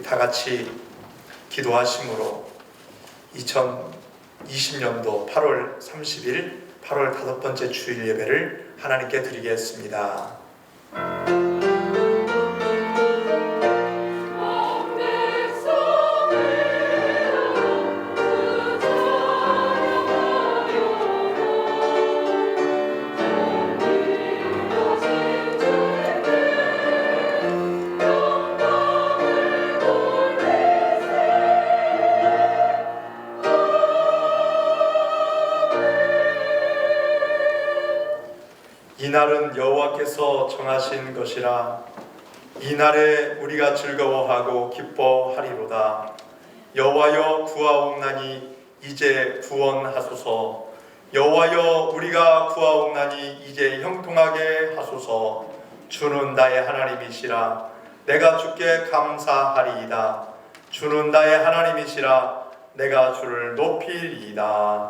다 같이 기도하심으로 2020년도 8월 30일 8월 5번째 주일 예배를 하나님께 드리겠습니다. 이날은 여호와께서 정하신 것이라 이날에 우리가 즐거워하고 기뻐하리로다. 여호와여 구하옵나니 이제 구원하소서. 여호와여 우리가 구하옵나니 이제 형통하게 하소서. 주는 나의 하나님이시라. 내가 주께 감사하리이다. 주는 나의 하나님이시라. 내가 주를 높이리이다.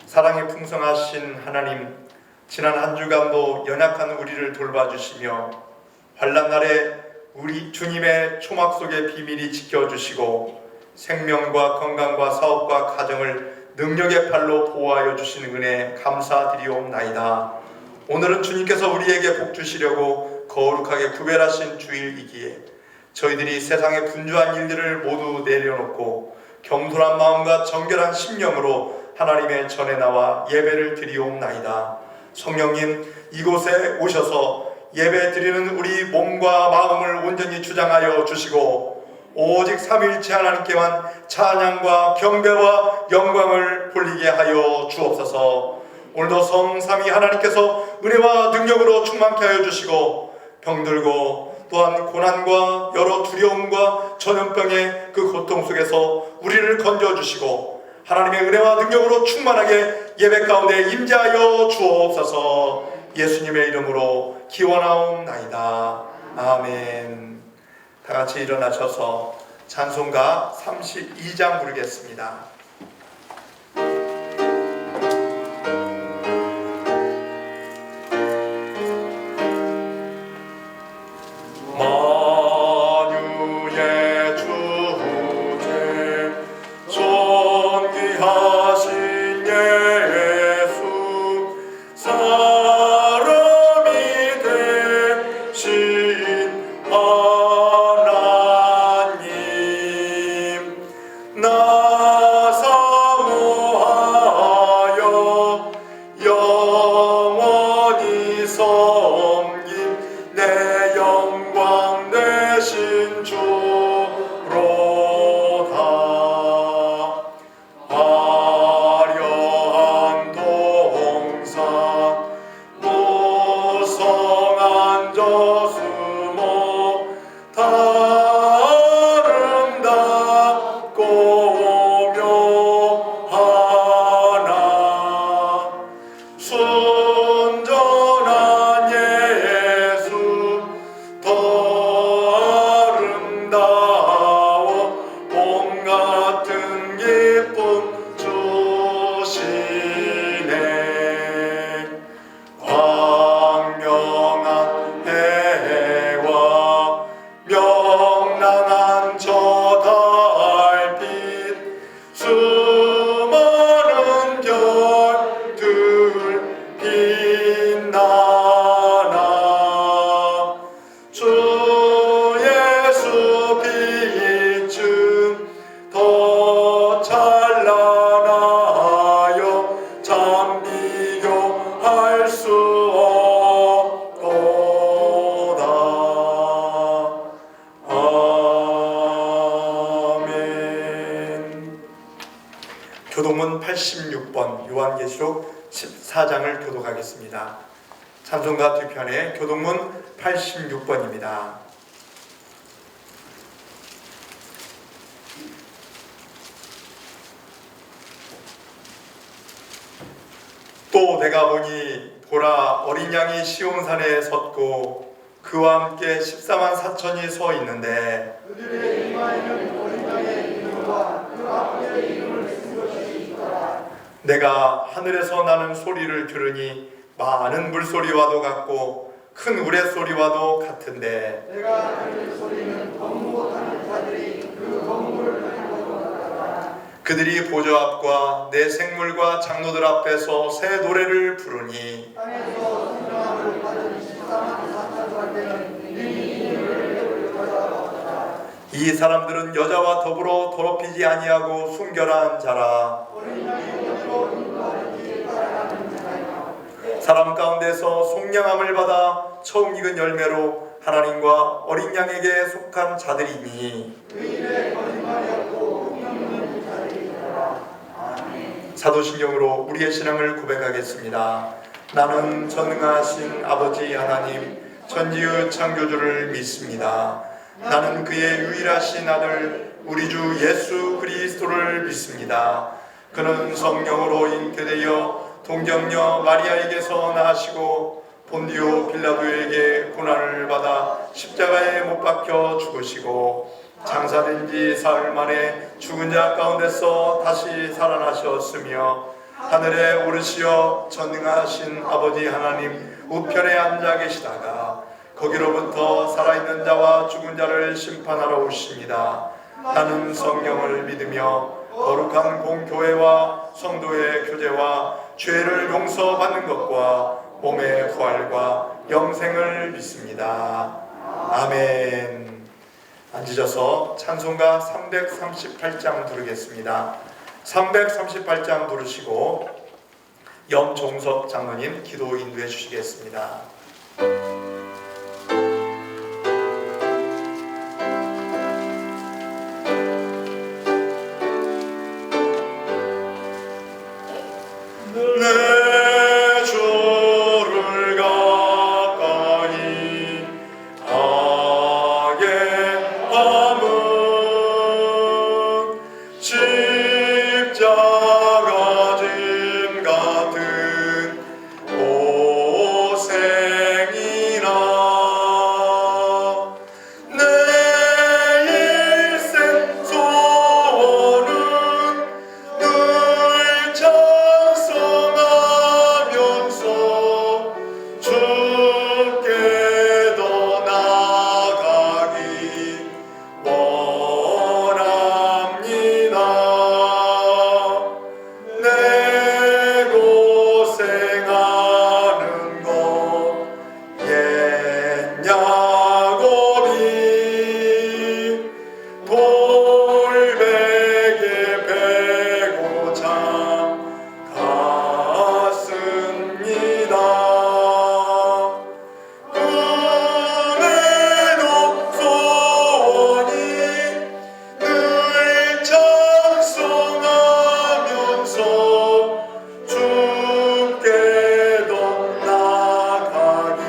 사랑이 풍성하신 하나님, 지난 한 주간도 연약한 우리를 돌봐주시며 환난날에 우리 주님의 초막 속의 비밀이 지켜주시고 생명과 건강과 사업과 가정을 능력의 팔로 보호하여 주시는 은혜 감사드리옵나이다. 오늘은 주님께서 우리에게 복 주시려고 거룩하게 구별하신 주일이기에 저희들이 세상의 분주한 일들을 모두 내려놓고 겸손한 마음과 정결한 심령으로 하나님의 전에 나와 예배를 드리옵나이다. 성령님, 이곳에 오셔서 예배 드리는 우리 몸과 마음을 온전히 주장하여 주시고 오직 삼위일체 하나님께만 찬양과 경배와 영광을 돌리게 하여 주옵소서. 오늘도 성삼위 하나님께서 은혜와 능력으로 충만케 하여 주시고 병들고 또한 고난과 여러 두려움과 전염병의 그 고통 속에서 우리를 건져주시고 하나님의 은혜와 능력으로 충만하게 예배 가운데 임재하여 주옵소서. 예수님의 이름으로 기원하옵나이다. 아멘. 다 같이 일어나셔서 찬송가 32장 부르겠습니다. 교독문 86번 요한계시록 14장을 교독하겠습니다. 찬송가 뒤편에 교독문 86번입니다. 또 내가 보니 보라 어린 양이 시온산에 섰고 그와 함께 14만 4천이 서 있는데 그들의 이마에는 어린 양의 이름과 그 앞에 이름을 쓴 것이 있더라. 내가 하늘에서 나는 소리를 들으니 많은 물소리와도 같고 큰 우레소리와도 같은데 내가 들은 소리는 법 못하는 자들이 그들이 보좌 앞과 내 생물과 장로들 앞에서 새 노래를 부르니 땅에서 생명함을 받은 14만 4천 관대는 이미 이름을 가져왔다. 이 사람들은 여자와 더불어 더럽히지 아니하고 순결한 자라. 어린 양의 영으로 인도하는 길을 따라가는 자라이다. 사람 가운데서 속량함을 받아 처음 익은 열매로 하나님과 어린 양에게 속한 자들이니 의인의 거짓말이 없고 흠없는 자들이니라. 아멘. 사도신경으로 우리의 신앙을 고백하겠습니다. 나는 전능하신 아버지 하나님 천지의 창조주를 믿습니다. 나는 그의 유일하신 아들 우리 주 예수 그리스도를 믿습니다. 그는 성령으로 잉태되어 동정녀 마리아에게서 나시고 본디오 빌라도에게 고난을 받아 십자가에 못 박혀 죽으시고 장사된 지 사흘 만에 죽은 자 가운데서 다시 살아나셨으며 하늘에 오르시어 전능하신 아버지 하나님 우편에 앉아 계시다가 거기로부터 살아있는 자와 죽은 자를 심판하러 오십니다. 나는 성령을 믿으며 거룩한 공교회와 성도의 교제와 죄를 용서받는 것과 몸의 부활과 영생을 믿습니다. 아멘. 앉으셔서 찬송가 338장 부르겠습니다. 338장 부르시고 염종석 장로님 기도 인도해 주시겠습니다. 내 주를 가까이 하게 함은 십자가 짐 같은 고생이라 내 일생 소원은 늘 찬송하면서 주께 더 나아가기 원합니다. 내 고생하는 것 옛 야곱이 돌베개 베고 참 갔습니다. 은혜도 소원이 늘 찬송하면서 주께 더 나아가기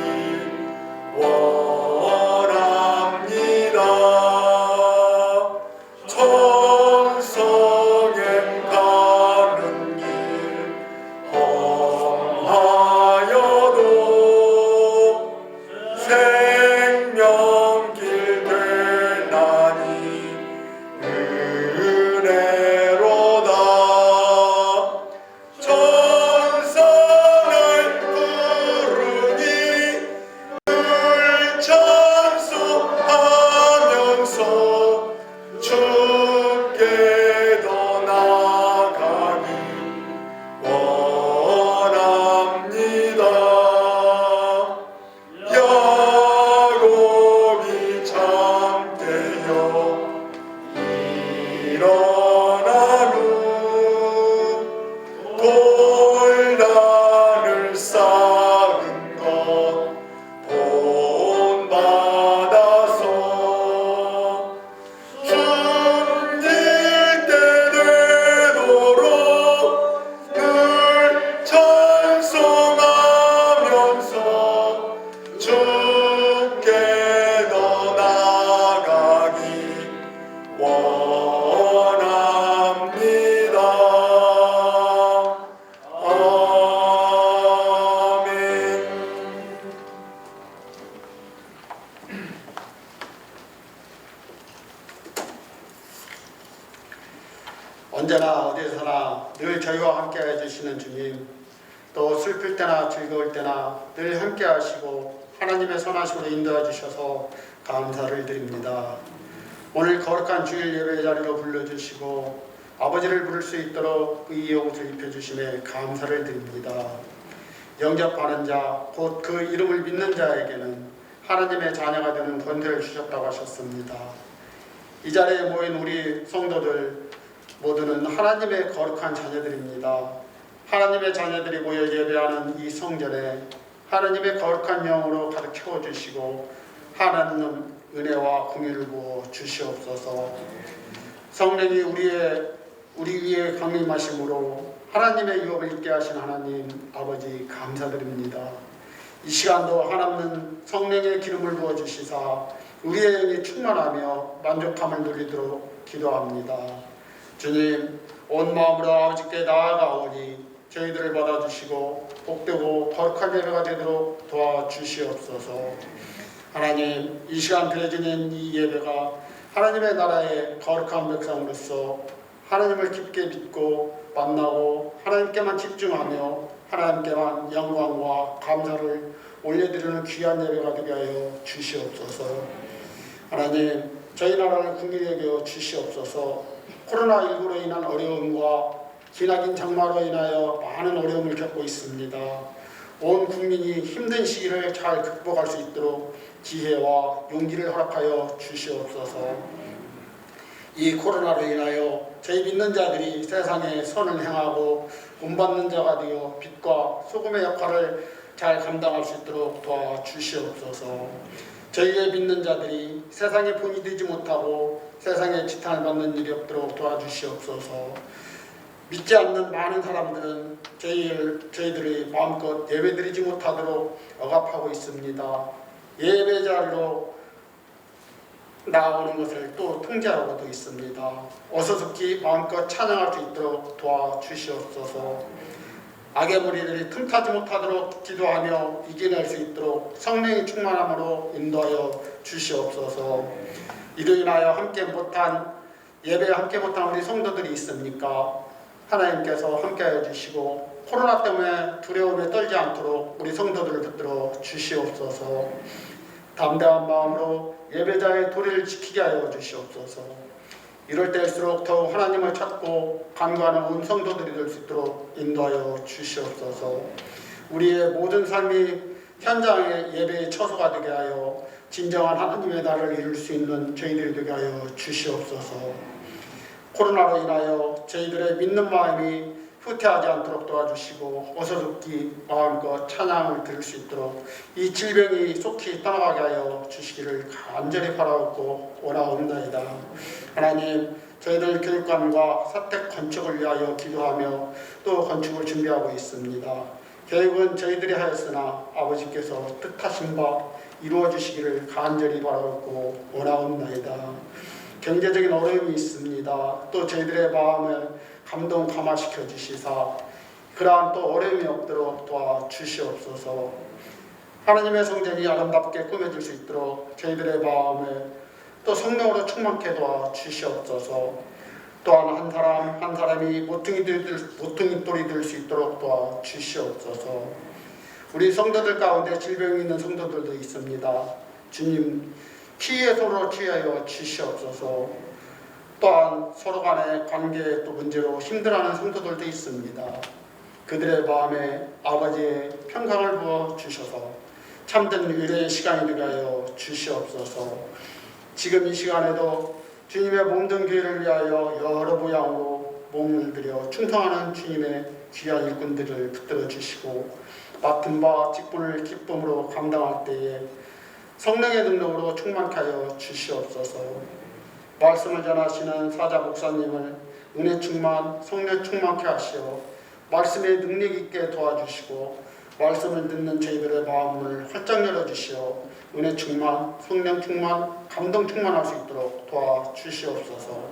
원합니다. 천성에 가는 길 험하여도 생명길 되나니 은혜로다. 천상을 부르니 늘 찬송하면서 주께 더 나아가기 원합니다. 야곱이 잠되어 일어나는 돌단을 쌓은 것 본받아서 숨길 때 되도록 늘 찬송하면서 주께 더 나아가기 원합니다. 아멘. 언제나 어디서나 늘 저희와 함께 해주시는 주님, 또 슬플 때나 즐거울 때나 늘 함께 하시고 하나님의 선하심으로 인도해 주셔서 감사를 드립니다. 오늘 거룩한 주일 예배 자리로 불러주시고 아버지를 부를 수 있도록 의의 옷을 입혀주심에 감사를 드립니다. 영접하는 자, 곧 그 이름을 믿는 자에게는 하나님의 자녀가 되는 권세를 주셨다고 하셨습니다. 이 자리에 모인 우리 성도들 모두는 하나님의 거룩한 자녀들입니다. 하나님의 자녀들이 모여 예배하는 이 성전에 하나님의 거룩한 영으로 가득 채워주시고 하나님 은혜와 공유를 부어 주시옵소서. 성령이 우리 위에 강림하심으로 하나님의 유업을 있게 하신 하나님 아버지 감사드립니다. 이 시간도 하나님은 성령의 기름을 부어주시사 우리의 영이 충만하며 만족함을 누리도록 기도합니다. 주님, 온 마음으로 아버지께 나아가오니 저희들을 받아주시고 복되고 거룩한 예배가 되도록 도와주시옵소서. 하나님, 이 시간 드려지는 이 예배가 하나님의 나라의 거룩한 백성으로서 하나님을 깊게 믿고 만나고 하나님께만 집중하며 하나님께만 영광과 감사를 올려드리는 귀한 예배가 되게 하여 주시옵소서. 하나님, 저희 나라를 국민이 여겨 주시옵소서. 코로나19로 인한 어려움과 기나긴 장마로 인하여 많은 어려움을 겪고 있습니다. 온 국민이 힘든 시기를 잘 극복할 수 있도록 지혜와 용기를 허락하여 주시옵소서. 이 코로나로 인하여 저희 믿는 자들이 세상에 선을 행하고 본받는 자가 되어 빛과 소금의 역할을 잘 감당할 수 있도록 도와주시옵소서. 저희의 믿는 자들이 세상에 본이 되지 못하고 세상에 지탄을 받는 일이 없도록 도와주시옵소서. 믿지 않는 많은 사람들은 저희들이 마음껏 예배드리지 못하도록 억압하고 있습니다. 예배 자리로 나오는 것을 또 통제하고도 있습니다. 어서속히 마음껏 찬양할 수 있도록 도와주시옵소서. 악의 무리들이 틈타지 못하도록 기도하며 이겨낼 수 있도록 성령의 충만함으로 인도하여 주시옵소서. 이로 인하여 예배에 함께 못한 우리 성도들이 있습니까? 하나님께서 함께하여 주시고 코로나 때문에 두려움에 떨지 않도록 우리 성도들을 붙들어 주시옵소서. 담대한 마음으로 예배자의 도리를 지키게 하여 주시옵소서. 이럴 때일수록 더욱 하나님을 찾고 간구하는 온 성도들이 될 수 있도록 인도하여 주시옵소서. 우리의 모든 삶이 현장의 예배의 처소가 되게 하여 진정한 하나님의 나라를 이룰 수 있는 저희들이 되게 하여 주시옵소서. 코로나로 인하여 저희들의 믿는 마음이 후퇴하지 않도록 도와주시고 어서속히 마음껏 찬양을 들을 수 있도록 이 질병이 속히 떠나가게 하여 주시기를 간절히 바라옵고 원하옵나이다. 하나님, 저희들 교육관과 사택 건축을 위하여 기도하며 또 건축을 준비하고 있습니다. 계획은 저희들이 하였으나 아버지께서 뜻하신 바 이루어 주시기를 간절히 바라옵고 원하옵나이다. 경제적인 어려움이 있습니다. 또 저희들의 마음을 감동 감화시켜 주시사 그러한 또 어려움이 없도록 도와주시옵소서. 하나님의 성전이 아름답게 꾸며질 수 있도록 저희들의 마음을 또 성령으로 충만케 도와주시옵소서. 또한 한 사람 한 사람이 모퉁이돌이 될 수 있도록 도와주시옵소서. 우리 성도들 가운데 질병이 있는 성도들도 있습니다. 주님, 피해 서로 취하여 주시옵소서. 또한 서로 간의 관계 또 문제로 힘들어하는 성도들도 있습니다. 그들의 마음에 아버지의 평강을 부어 주셔서 참된 위로의 시간이 되게 하여 주시옵소서. 지금 이 시간에도 주님의 몸된 교회를 위하여 여러 모양으로 몸을 들여 충성하는 주님의 귀한 일꾼들을 붙들어 주시고 맡은 바 직분을 기쁨으로 감당할 때에 성령의 능력으로 충만케 하여 주시옵소서. 말씀을 전하시는 사자 목사님을 은혜 충만, 성령 충만케 하시어 말씀의 능력 있게 도와주시고 말씀을 듣는 저희들의 마음을 활짝 열어주시어 은혜 충만, 성령 충만, 감동 충만할 수 있도록 도와주시옵소서.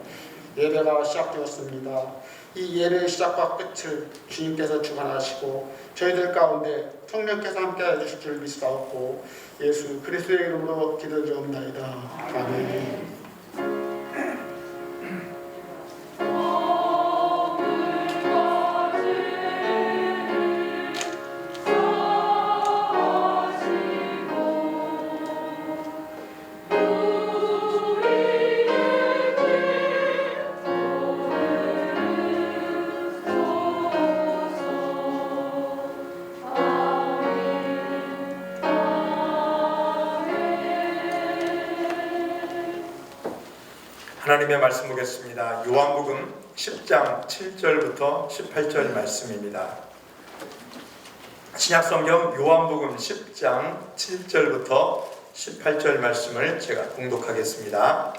예배가 시작되었습니다. 이 예배의 시작과 끝을 주님께서 주관하시고 저희들 가운데 성령께서 함께해 주실 줄 믿사옵고 예수 그리스도의 이름으로 기도드리옵나이다. 아멘. 하나님의 말씀 보겠습니다. 요한복음 10장 7절부터 18절 말씀입니다. 신약성경 요한복음 10장 7절부터 18절 말씀을 제가 봉독하겠습니다.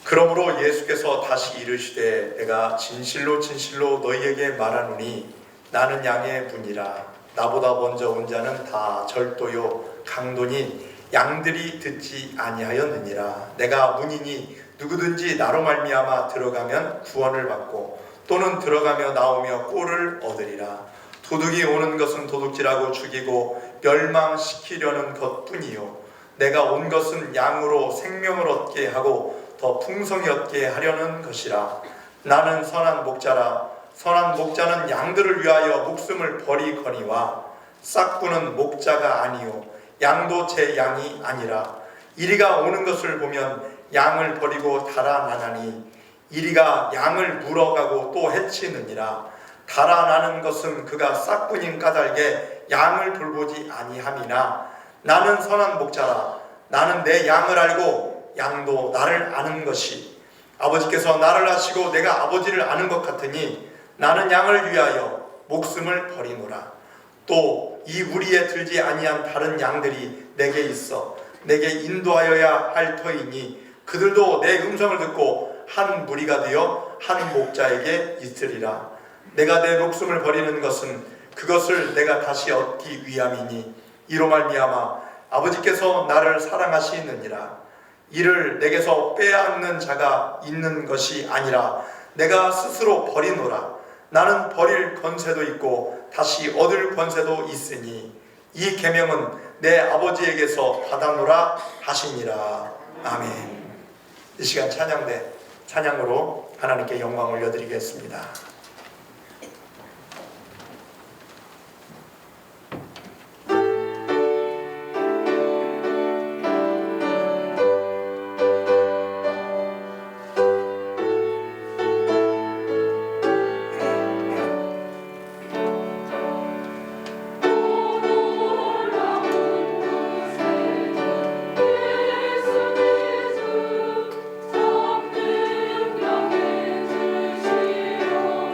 그러므로 예수께서 다시 이르시되 내가 진실로 진실로 너희에게 말하노니 나는 양의 분이라. 나보다 먼저 온 자는 다 절도요 강도니 양들이 듣지 아니하였느니라. 내가 문이니 누구든지 나로 말미암아 들어가면 구원을 받고 또는 들어가며 나오며 꼴을 얻으리라. 도둑이 오는 것은 도둑질하고 죽이고 멸망시키려는 것뿐이요 내가 온 것은 양으로 생명을 얻게 하고 더 풍성히 얻게 하려는 것이라. 나는 선한 목자라. 선한 목자는 양들을 위하여 목숨을 버리거니와 싹구는 목자가 아니요 양도 제 양이 아니라. 이리가 오는 것을 보면 양을 버리고 달아나나니 이리가 양을 물어가고 또 해치느니라. 달아나는 것은 그가 싹꾼인 까닭에 양을 돌보지 아니함이나 나는 선한 목자라. 나는 내 양을 알고 양도 나를 아는 것이 아버지께서 나를 아시고 내가 아버지를 아는 것 같으니 나는 양을 위하여 목숨을 버리노라. 또 이 무리에 들지 아니한 다른 양들이 내게 있어 내게 인도하여야 할 터이니 그들도 내 음성을 듣고 한 무리가 되어 한 목자에게 있으리라. 내가 내 목숨을 버리는 것은 그것을 내가 다시 얻기 위함이니 이로 말미암아 아버지께서 나를 사랑하시느니라. 이를 내게서 빼앗는 자가 있는 것이 아니라 내가 스스로 버리노라. 나는 버릴 권세도 있고 다시 얻을 권세도 있으니 이 계명은 내 아버지에게서 받아노라 하시니라. 아멘. 이 시간 찬양으로 하나님께 영광 올려드리겠습니다. 주시오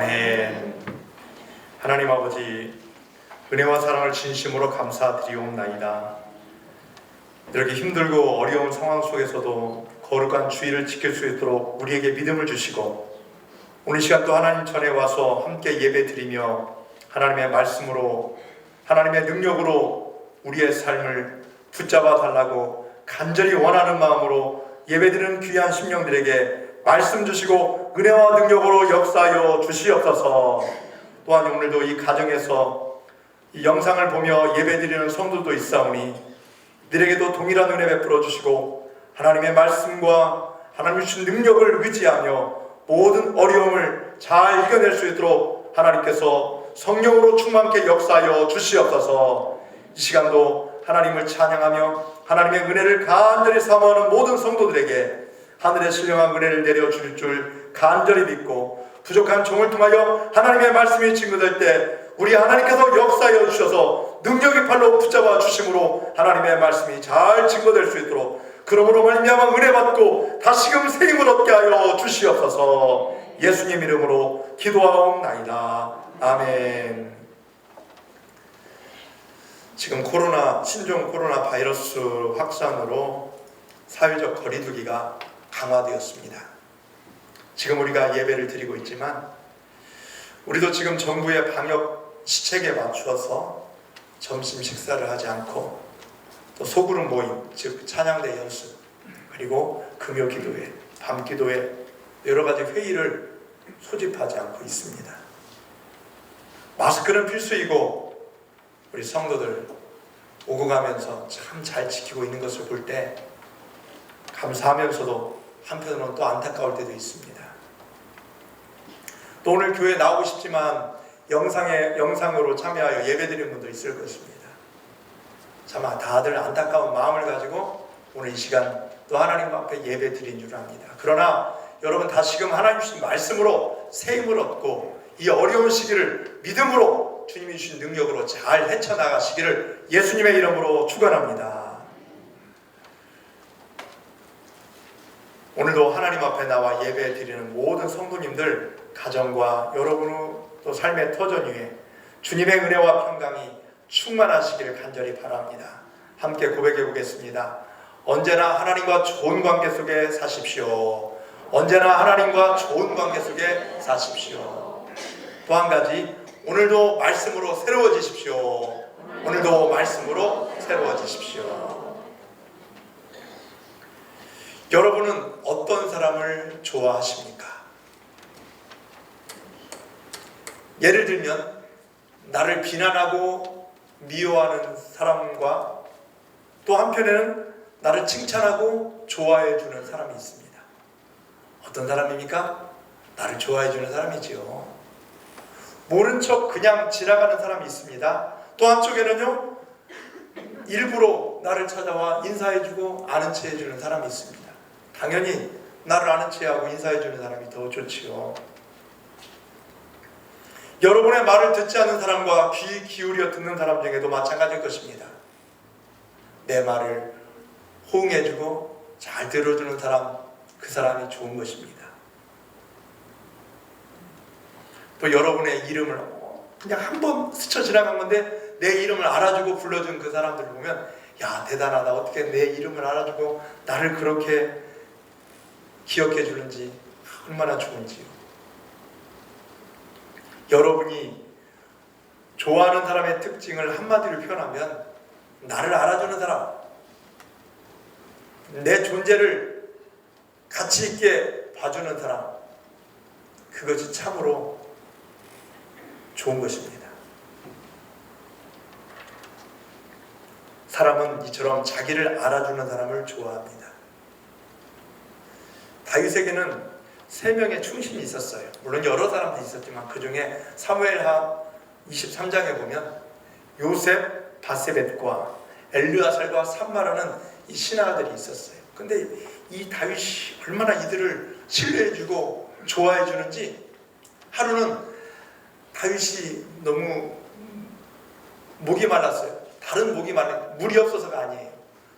아멘. 하나님 아버지, 은혜와 사랑을 진심으로 감사드리옵나이다. 이렇게 힘들고 어려운 상황 속에서도 거룩한 주의를 지킬 수 있도록 우리에게 믿음을 주시고, 오늘 시간 또 하나님 전에 와서 함께 예배드리며 하나님의 말씀으로, 하나님의 능력으로 우리의 삶을 붙잡아 달라고 간절히 원하는 마음으로 예배드리는 귀한 심령들에게 말씀 주시고 은혜와 능력으로 역사하여 주시옵소서. 또한 오늘도 이 가정에서 이 영상을 보며 예배드리는 성도도 있사오니 이들에게도 동일한 은혜 베풀어 주시고 하나님의 말씀과 하나님의 주신 능력을 의지하며 모든 어려움을 잘 이겨낼 수 있도록 하나님께서 성령으로 충만케 역사하여 주시옵소서. 이 시간도 하나님을 찬양하며 하나님의 은혜를 간절히 사모하는 모든 성도들에게 하늘의 신령한 은혜를 내려주실 줄 간절히 믿고, 부족한 종을 통하여 하나님의 말씀이 증거될 때 우리 하나님께서 역사하여 주셔서 능력의 팔로 붙잡아 주심으로 하나님의 말씀이 잘 증거될 수 있도록, 그러므로 말미암아 은혜 받고 다시금 새 힘을 얻게 하여 주시옵소서. 예수님 이름으로 기도하옵나이다. 아멘. 지금 신종 코로나 바이러스 확산으로 사회적 거리두기가 강화되었습니다. 지금 우리가 예배를 드리고 있지만 우리도 지금 정부의 방역 시책에 맞추어서 점심 식사를 하지 않고 또 소그룹 모임, 즉 찬양대 연습, 그리고 금요 기도회, 밤 기도회 여러 가지 회의를 소집하지 않고 있습니다. 마스크는 필수이고 우리 성도들 오고 가면서 참 잘 지키고 있는 것을 볼 때 감사하면서도 한편으로는 또 안타까울 때도 있습니다. 또 오늘 교회에 나오고 싶지만 영상으로 참여하여 예배드리는 분도 있을 것입니다. 참 다들 안타까운 마음을 가지고 오늘 이 시간 또 하나님 앞에 예배드린 줄 압니다. 그러나 여러분 다시금 하나님 주신 말씀으로 새 힘을 얻고 이 어려운 시기를 믿음으로 주님이 주신 능력으로 잘 헤쳐나가시기를 예수님의 이름으로 축원합니다. 오늘도 하나님 앞에 나와 예배 드리는 모든 성도님들 가정과 여러분의 또 삶의 터전 위에 주님의 은혜와 평강이 충만하시기를 간절히 바랍니다. 함께 고백해 보겠습니다. 언제나 하나님과 좋은 관계 속에 사십시오. 언제나 하나님과 좋은 관계 속에 사십시오. 또 한 가지, 오늘도 말씀으로 새로워지십시오. 오늘도 말씀으로 새로워지십시오. 여러분은 어떤 사람을 좋아하십니까? 예를 들면 나를 비난하고 미워하는 사람과 또 한편에는 나를 칭찬하고 좋아해 주는 사람이 있습니다. 어떤 사람입니까? 나를 좋아해 주는 사람이지요. 모른 척 그냥 지나가는 사람이 있습니다. 또 한쪽에는요, 일부러 나를 찾아와 인사해주고 아는 체 해주는 사람이 있습니다. 당연히 나를 아는 체하고 인사해주는 사람이 더 좋지요. 여러분의 말을 듣지 않는 사람과 귀 기울여 듣는 사람 중에도 마찬가지일 것입니다. 내 말을 호응해주고 잘 들어주는 사람, 그 사람이 좋은 것입니다. 또 여러분의 이름을 그냥 한번 스쳐 지나간 건데 내 이름을 알아주고 불러준 그 사람들을 보면, 야, 대단하다. 어떻게 내 이름을 알아주고 나를 그렇게 기억해 주는지 얼마나 좋은지요. 여러분이 좋아하는 사람의 특징을 한마디로 표현하면 나를 알아주는 사람, 내 존재를 가치 있게 봐주는 사람, 그것이 참으로 좋은 것입니다. 사람은 이처럼 자기를 알아주는 사람을 좋아합니다. 다윗에게는 3명의 충신이 있었어요. 물론 여러 사람들이 있었지만 그 중에 사무엘하 23장에 보면 요셉, 바세벳과 엘르아살과 삼마라는 이 신하들이 있었어요. 근데 이 다윗이 얼마나 이들을 신뢰해주고 좋아해주는지, 하루는 다윗이 너무 목이 말랐어요. 다른 목이 말린 물이 없어서가 아니에요.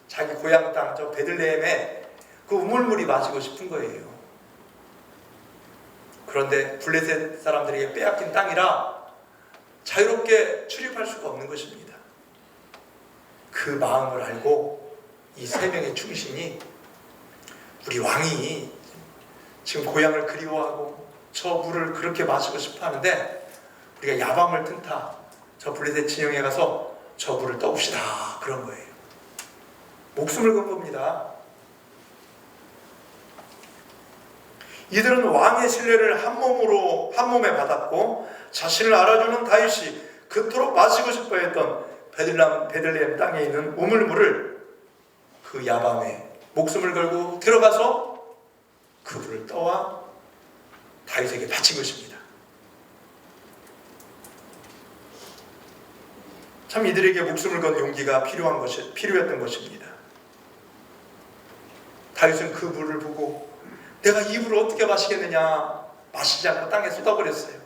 자기 고향 땅 저 베들레헴에 그 우물물이 마시고 싶은 거예요. 그런데 블레셋 사람들에게 빼앗긴 땅이라 자유롭게 출입할 수가 없는 것입니다. 그 마음을 알고 이 세 명의 충신이 우리 왕이 지금 고향을 그리워하고 저 물을 그렇게 마시고 싶어 하는데 우리가 야밤을 튼다 저 블레셋 진영에 가서 저 물을 떠옵시다 그런 거예요. 목숨을 건 겁니다. 이들은 왕의 신뢰를 한 몸에 받았고 자신을 알아주는 다윗이 그토록 마시고 싶어 했던 베들레헴 땅에 있는 우물물을 그 야밤에 목숨을 걸고 들어가서 그 물을 떠와 다윗에게 바친 것입니다. 참 이들에게 목숨을 건 용기가 필요했던 것입니다. 다윗은 그 물을 보고 내가 이 물을 어떻게 마시겠느냐 마시지 않고 땅에 쏟아버렸어요.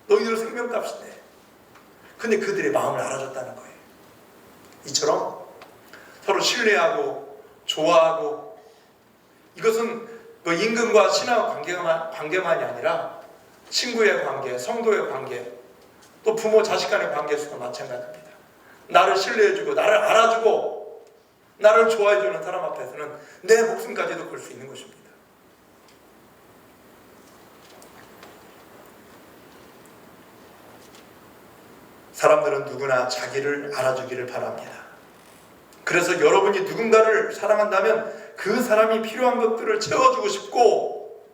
너희들 생명값인데. 근데 그들의 마음을 알아줬다는 거예요. 이처럼 서로 신뢰하고 좋아하고 이것은 임금과 신하의 관계만이 아니라 친구의 관계, 성도의 관계, 또 부모 자식 간의 관계에서도 마찬가지입니다. 나를 신뢰해주고 나를 알아주고 나를 좋아해주는 사람 앞에서는 내 목숨까지도 걸 수 있는 것입니다. 사람들은 누구나 자기를 알아주기를 바랍니다. 그래서 여러분이 누군가를 사랑한다면 그 사람이 필요한 것들을 채워주고 싶고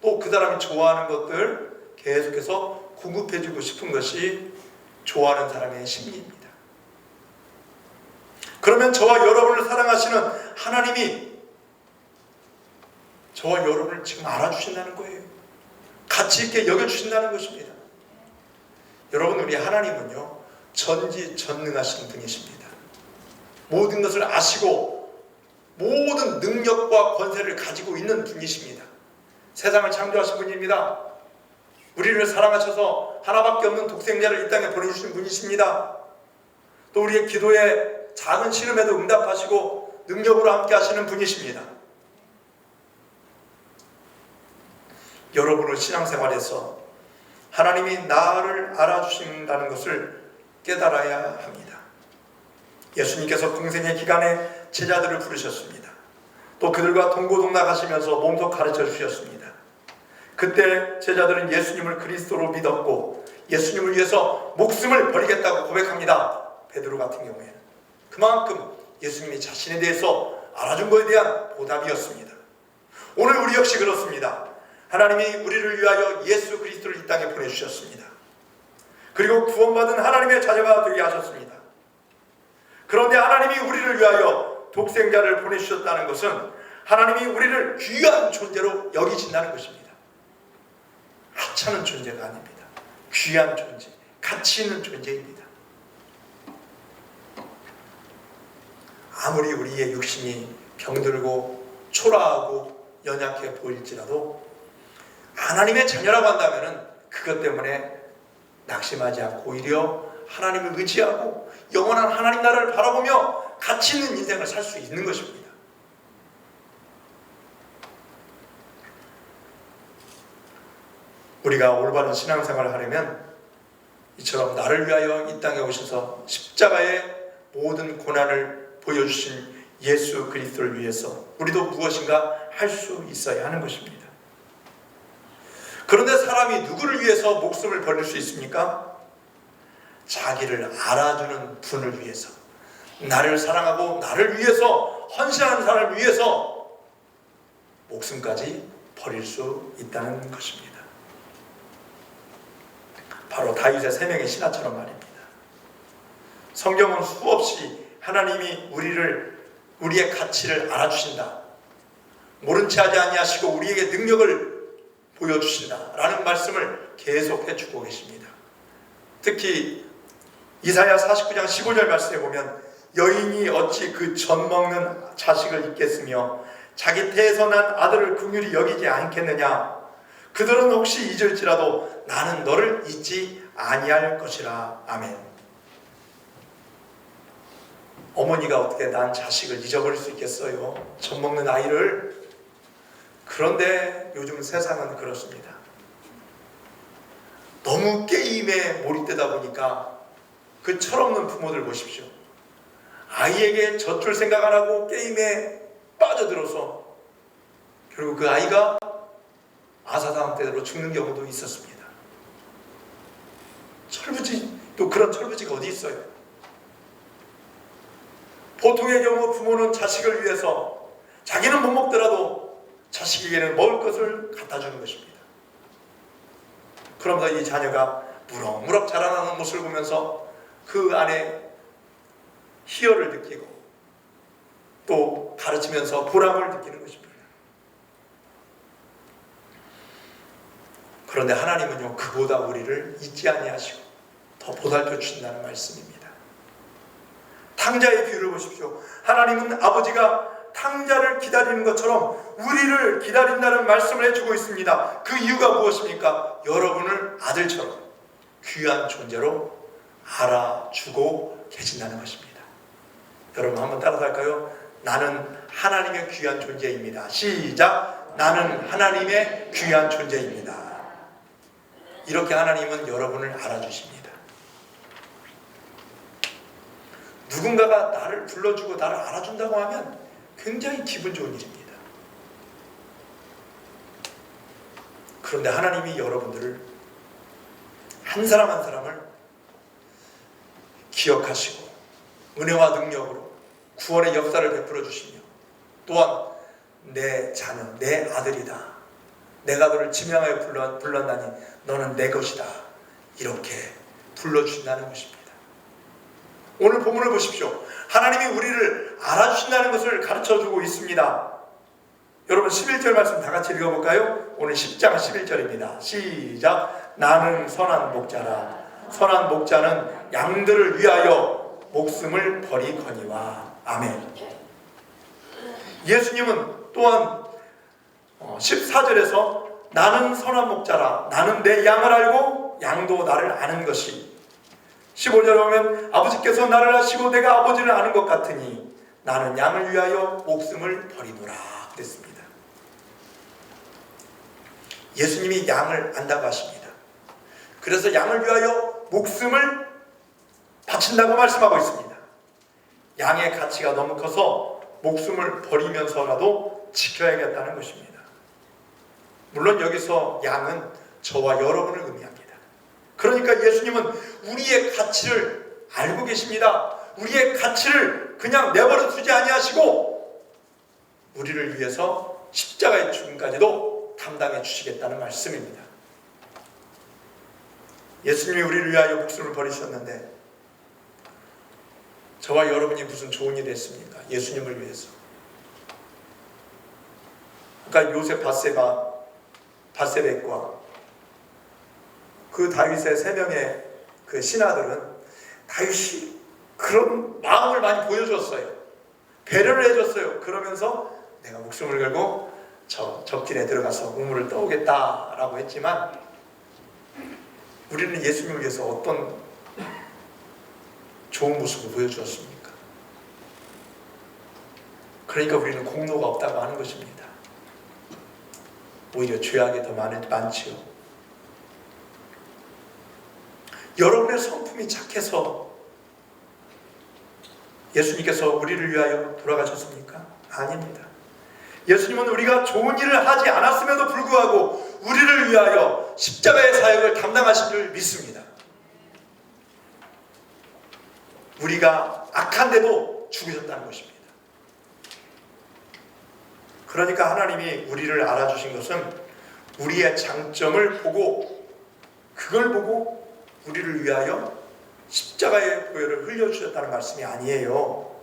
또 그 사람이 좋아하는 것들 계속해서 공급해주고 싶은 것이 좋아하는 사람의 심리입니다. 그러면 저와 여러분을 사랑하시는 하나님이 저와 여러분을 지금 알아주신다는 거예요. 가치 있게 여겨주신다는 것입니다. 여러분, 우리 하나님은요 전지전능하신 분이십니다. 모든 것을 아시고 모든 능력과 권세를 가지고 있는 분이십니다. 세상을 창조하신 분입니다. 우리를 사랑하셔서 하나밖에 없는 독생자를 이 땅에 보내주신 분이십니다. 또 우리의 기도에 작은 시름에도 응답하시고 능력으로 함께 하시는 분이십니다. 여러분의 신앙생활에서 하나님이 나를 알아주신다는 것을 깨달아야 합니다. 예수님께서 공생의 기간에 제자들을 부르셨습니다. 또 그들과 동고동락 하시면서 몸소 가르쳐 주셨습니다. 그때 제자들은 예수님을 그리스도로 믿었고 예수님을 위해서 목숨을 버리겠다고 고백합니다. 베드로 같은 경우에는 그만큼 예수님이 자신에 대해서 알아준 것에 대한 보답이었습니다. 오늘 우리 역시 그렇습니다. 하나님이 우리를 위하여 예수 그리스도를 이 땅에 보내주셨습니다. 그리고 구원받은 하나님의 자녀가 되게 하셨습니다. 그런데 하나님이 우리를 위하여 독생자를 보내주셨다는 것은 하나님이 우리를 귀한 존재로 여기신다는 것입니다. 하찮은 존재가 아닙니다. 귀한 존재, 가치 있는 존재입니다. 아무리 우리의 육신이 병들고 초라하고 연약해 보일지라도 하나님의 자녀라고 한다면 그것 때문에 낙심하지 않고 오히려 하나님을 의지하고 영원한 하나님 나라를 바라보며 가치 있는 인생을 살 수 있는 것입니다. 우리가 올바른 신앙생활을 하려면 이처럼 나를 위하여 이 땅에 오셔서 십자가의 모든 고난을 보여주신 예수 그리스도를 위해서 우리도 무엇인가 할 수 있어야 하는 것입니다. 그런데 사람이 누구를 위해서 목숨을 버릴 수 있습니까? 자기를 알아주는 분을 위해서, 나를 사랑하고 나를 위해서 헌신하는 사람을 위해서 목숨까지 버릴 수 있다는 것입니다. 바로 다윗의 세 명의 신하처럼 말입니다. 성경은 수없이 하나님이 우리의 가치를 알아주신다, 모른 채 하지 아니하시고 우리에게 능력을 보여주신다 라는 말씀을 계속해 주고 계십니다. 특히 이사야 49장 15절 말씀에 보면 여인이 어찌 그 젖 먹는 자식을 잊겠으며 자기 태에서 난 아들을 긍휼히 여기지 않겠느냐. 그들은 혹시 잊을지라도 나는 너를 잊지 아니할 것이라. 아멘. 어머니가 어떻게 난 자식을 잊어버릴 수 있겠어요? 젖 먹는 아이를. 그런데 요즘 세상은 그렇습니다. 너무 게임에 몰입되다 보니까 그 철없는 부모들 보십시오. 아이에게 젖줄 생각 안 하고 게임에 빠져들어서 결국 그 아이가 아사당대로 죽는 경우도 있었습니다. 철부지, 또 그런 철부지가 어디 있어요? 보통의 경우 부모는 자식을 위해서 자기는 못 먹더라도 자식에게는 먹을 것을 갖다 주는 것입니다. 그러면서 이 자녀가 무럭무럭 자라나는 모습을 보면서 그 안에 희열을 느끼고 또 가르치면서 보람을 느끼는 것입니다. 그런데 하나님은요, 그보다 우리를 잊지 아니하시고 더 보살펴 주신다는 말씀입니다. 탕자의 비유를 보십시오. 하나님은 아버지가 탕자를 기다리는 것처럼 우리를 기다린다는 말씀을 해주고 있습니다. 그 이유가 무엇입니까? 여러분을 아들처럼 귀한 존재로 알아주고 계신다는 것입니다. 여러분 한번 따라서 할까요? 나는 하나님의 귀한 존재입니다. 시작! 나는 하나님의 귀한 존재입니다. 이렇게 하나님은 여러분을 알아주십니다. 누군가가 나를 불러주고 나를 알아준다고 하면 굉장히 기분 좋은 일입니다. 그런데 하나님이 여러분들을 한 사람 한 사람을 기억하시고 은혜와 능력으로 구원의 역사를 베풀어 주시며 또한 내 자녀, 내 아들이다. 내가 너를 지명하여 불렀나니 너는 내 것이다. 이렇게 불러주신다는 것입니다. 오늘 본문을 보십시오. 하나님이 우리를 알아주신다는 것을 가르쳐주고 있습니다. 여러분 11절 말씀 다 같이 읽어볼까요? 오늘 10장 11절입니다. 시작! 나는 선한 목자라. 선한 목자는 양들을 위하여 목숨을 버리거니와. 아멘. 예수님은 또한 14절에서 나는 선한 목자라. 나는 내 양을 알고 양도 나를 아는 것이. 15절에 보면 아버지께서 나를 아시고 내가 아버지를 아는 것 같으니 나는 양을 위하여 목숨을 버리노라 그랬습니다. 예수님이 양을 안다고 하십니다. 그래서 양을 위하여 목숨을 바친다고 말씀하고 있습니다. 양의 가치가 너무 커서 목숨을 버리면서라도 지켜야겠다는 것입니다. 물론 여기서 양은 저와 여러분을 의미합니다. 그러니까 예수님은 우리의 가치를 알고 계십니다. 우리의 가치를 그냥 내버려 두지 아니하시고 우리를 위해서 십자가의 죽음까지도 담당해 주시겠다는 말씀입니다. 예수님이 우리를 위하여 목숨을 버리셨는데 저와 여러분이 무슨 좋은 일을 했습니까? 예수님을 위해서. 그러니까 요셉 바세벳과 그 다윗의 3명의 그 신하들은 다윗이 그런 마음을 많이 보여줬어요. 배려를 해줬어요. 그러면서 내가 목숨을 걸고 저 적진에 들어가서 우물을 떠오겠다라고 했지만 우리는 예수님을 위해서 어떤 좋은 모습을 보여주었습니까? 그러니까 우리는 공로가 없다고 하는 것입니다. 오히려 죄악이 더 많지요. 여러분의 성품이 착해서 예수님께서 우리를 위하여 돌아가셨습니까? 아닙니다. 예수님은 우리가 좋은 일을 하지 않았음에도 불구하고 우리를 위하여 십자가의 사역을 담당하신 줄 믿습니다. 우리가 악한데도 죽으셨다는 것입니다. 그러니까 하나님이 우리를 알아주신 것은 우리의 장점을 보고 그걸 보고 우리를 위하여 십자가의 보혈을 흘려주셨다는 말씀이 아니에요.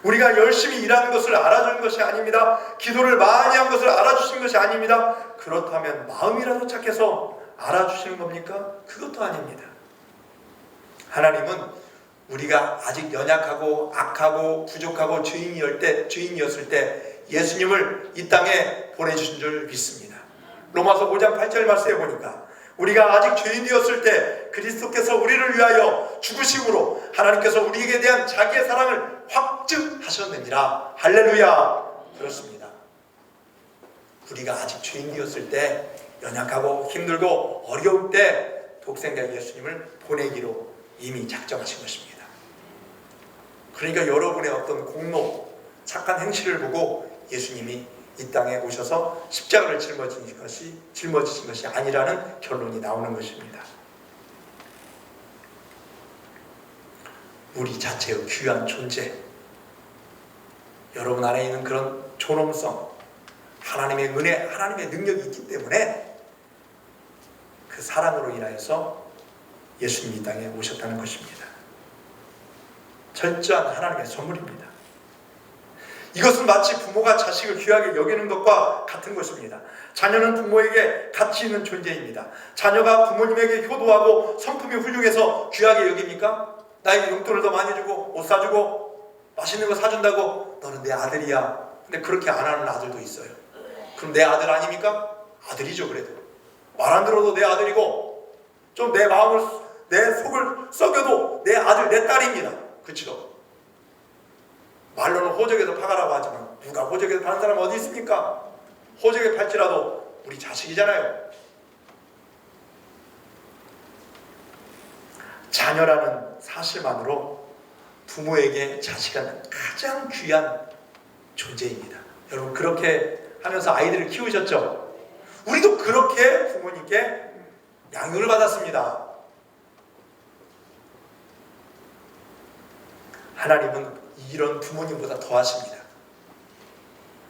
우리가 열심히 일하는 것을 알아주는 것이 아닙니다. 기도를 많이 한 것을 알아주시는 것이 아닙니다. 그렇다면 마음이라도 착해서 알아주시는 겁니까? 그것도 아닙니다. 하나님은 우리가 아직 연약하고 악하고 부족하고 죄인이었을 때 예수님을 이 땅에 보내주신 줄 믿습니다. 로마서 5장 8절 말씀에 보니까 우리가 아직 죄인이었을 때 그리스도께서 우리를 위하여 죽으심으로 하나님께서 우리에게 대한 자기의 사랑을 확증하셨느니라. 할렐루야. 그렇습니다. 우리가 아직 죄인이었을 때 연약하고 힘들고 어려울 때 독생자 예수님을 보내기로 이미 작정하신 것입니다. 그러니까 여러분의 어떤 공로, 착한 행실을 보고 예수님이 이 땅에 오셔서 십자가를 짊어지신 것이 아니라는 결론이 나오는 것입니다. 우리 자체의 귀한 존재, 여러분 안에 있는 그런 존엄성, 하나님의 은혜, 하나님의 능력이 있기 때문에 그 사랑으로 인하여서 예수님이 이 땅에 오셨다는 것입니다. 철저한 하나님의 선물입니다. 이것은 마치 부모가 자식을 귀하게 여기는 것과 같은 것입니다. 자녀는 부모에게 가치 있는 존재입니다. 자녀가 부모님에게 효도하고 성품이 훌륭해서 귀하게 여깁니까? 나에게 용돈을 더 많이 주고 옷 사주고 맛있는 거 사준다고 너는 내 아들이야. 근데 그렇게 안 하는 아들도 있어요. 그럼 내 아들 아닙니까? 아들이죠. 그래도 말 안 들어도 내 아들이고 좀 내 마음을 내 속을 썩여도 내 아들 내 딸입니다. 그렇죠? 말로는 호적에서 파가라고 하지만 누가 호적에서 파는 사람 어디 있습니까? 호적에 팔지라도 우리 자식이잖아요. 자녀라는 사실만으로 부모에게 자식은 가장 귀한 존재입니다. 여러분 그렇게 하면서 아이들을 키우셨죠? 우리도 그렇게 부모님께 양육을 받았습니다. 하나님은 이런 부모님보다 더하십니다.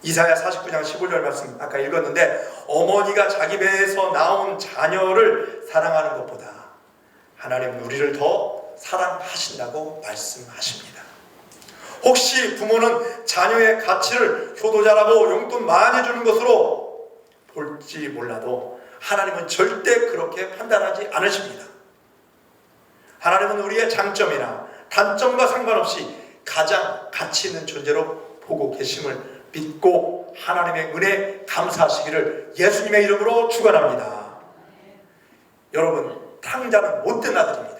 이사야 49장 15절 말씀 아까 읽었는데 어머니가 자기 배에서 나온 자녀를 사랑하는 것보다 하나님은 우리를 더 사랑하신다고 말씀하십니다. 혹시 부모는 자녀의 가치를 효도자라고 용돈 많이 주는 것으로 볼지 몰라도 하나님은 절대 그렇게 판단하지 않으십니다. 하나님은 우리의 장점이나 단점과 상관없이 가장 가치 있는 존재로 보고 계심을 믿고 하나님의 은혜에 감사하시기를 예수님의 이름으로 축원합니다. 여러분 탕자는 못된 아들입니다.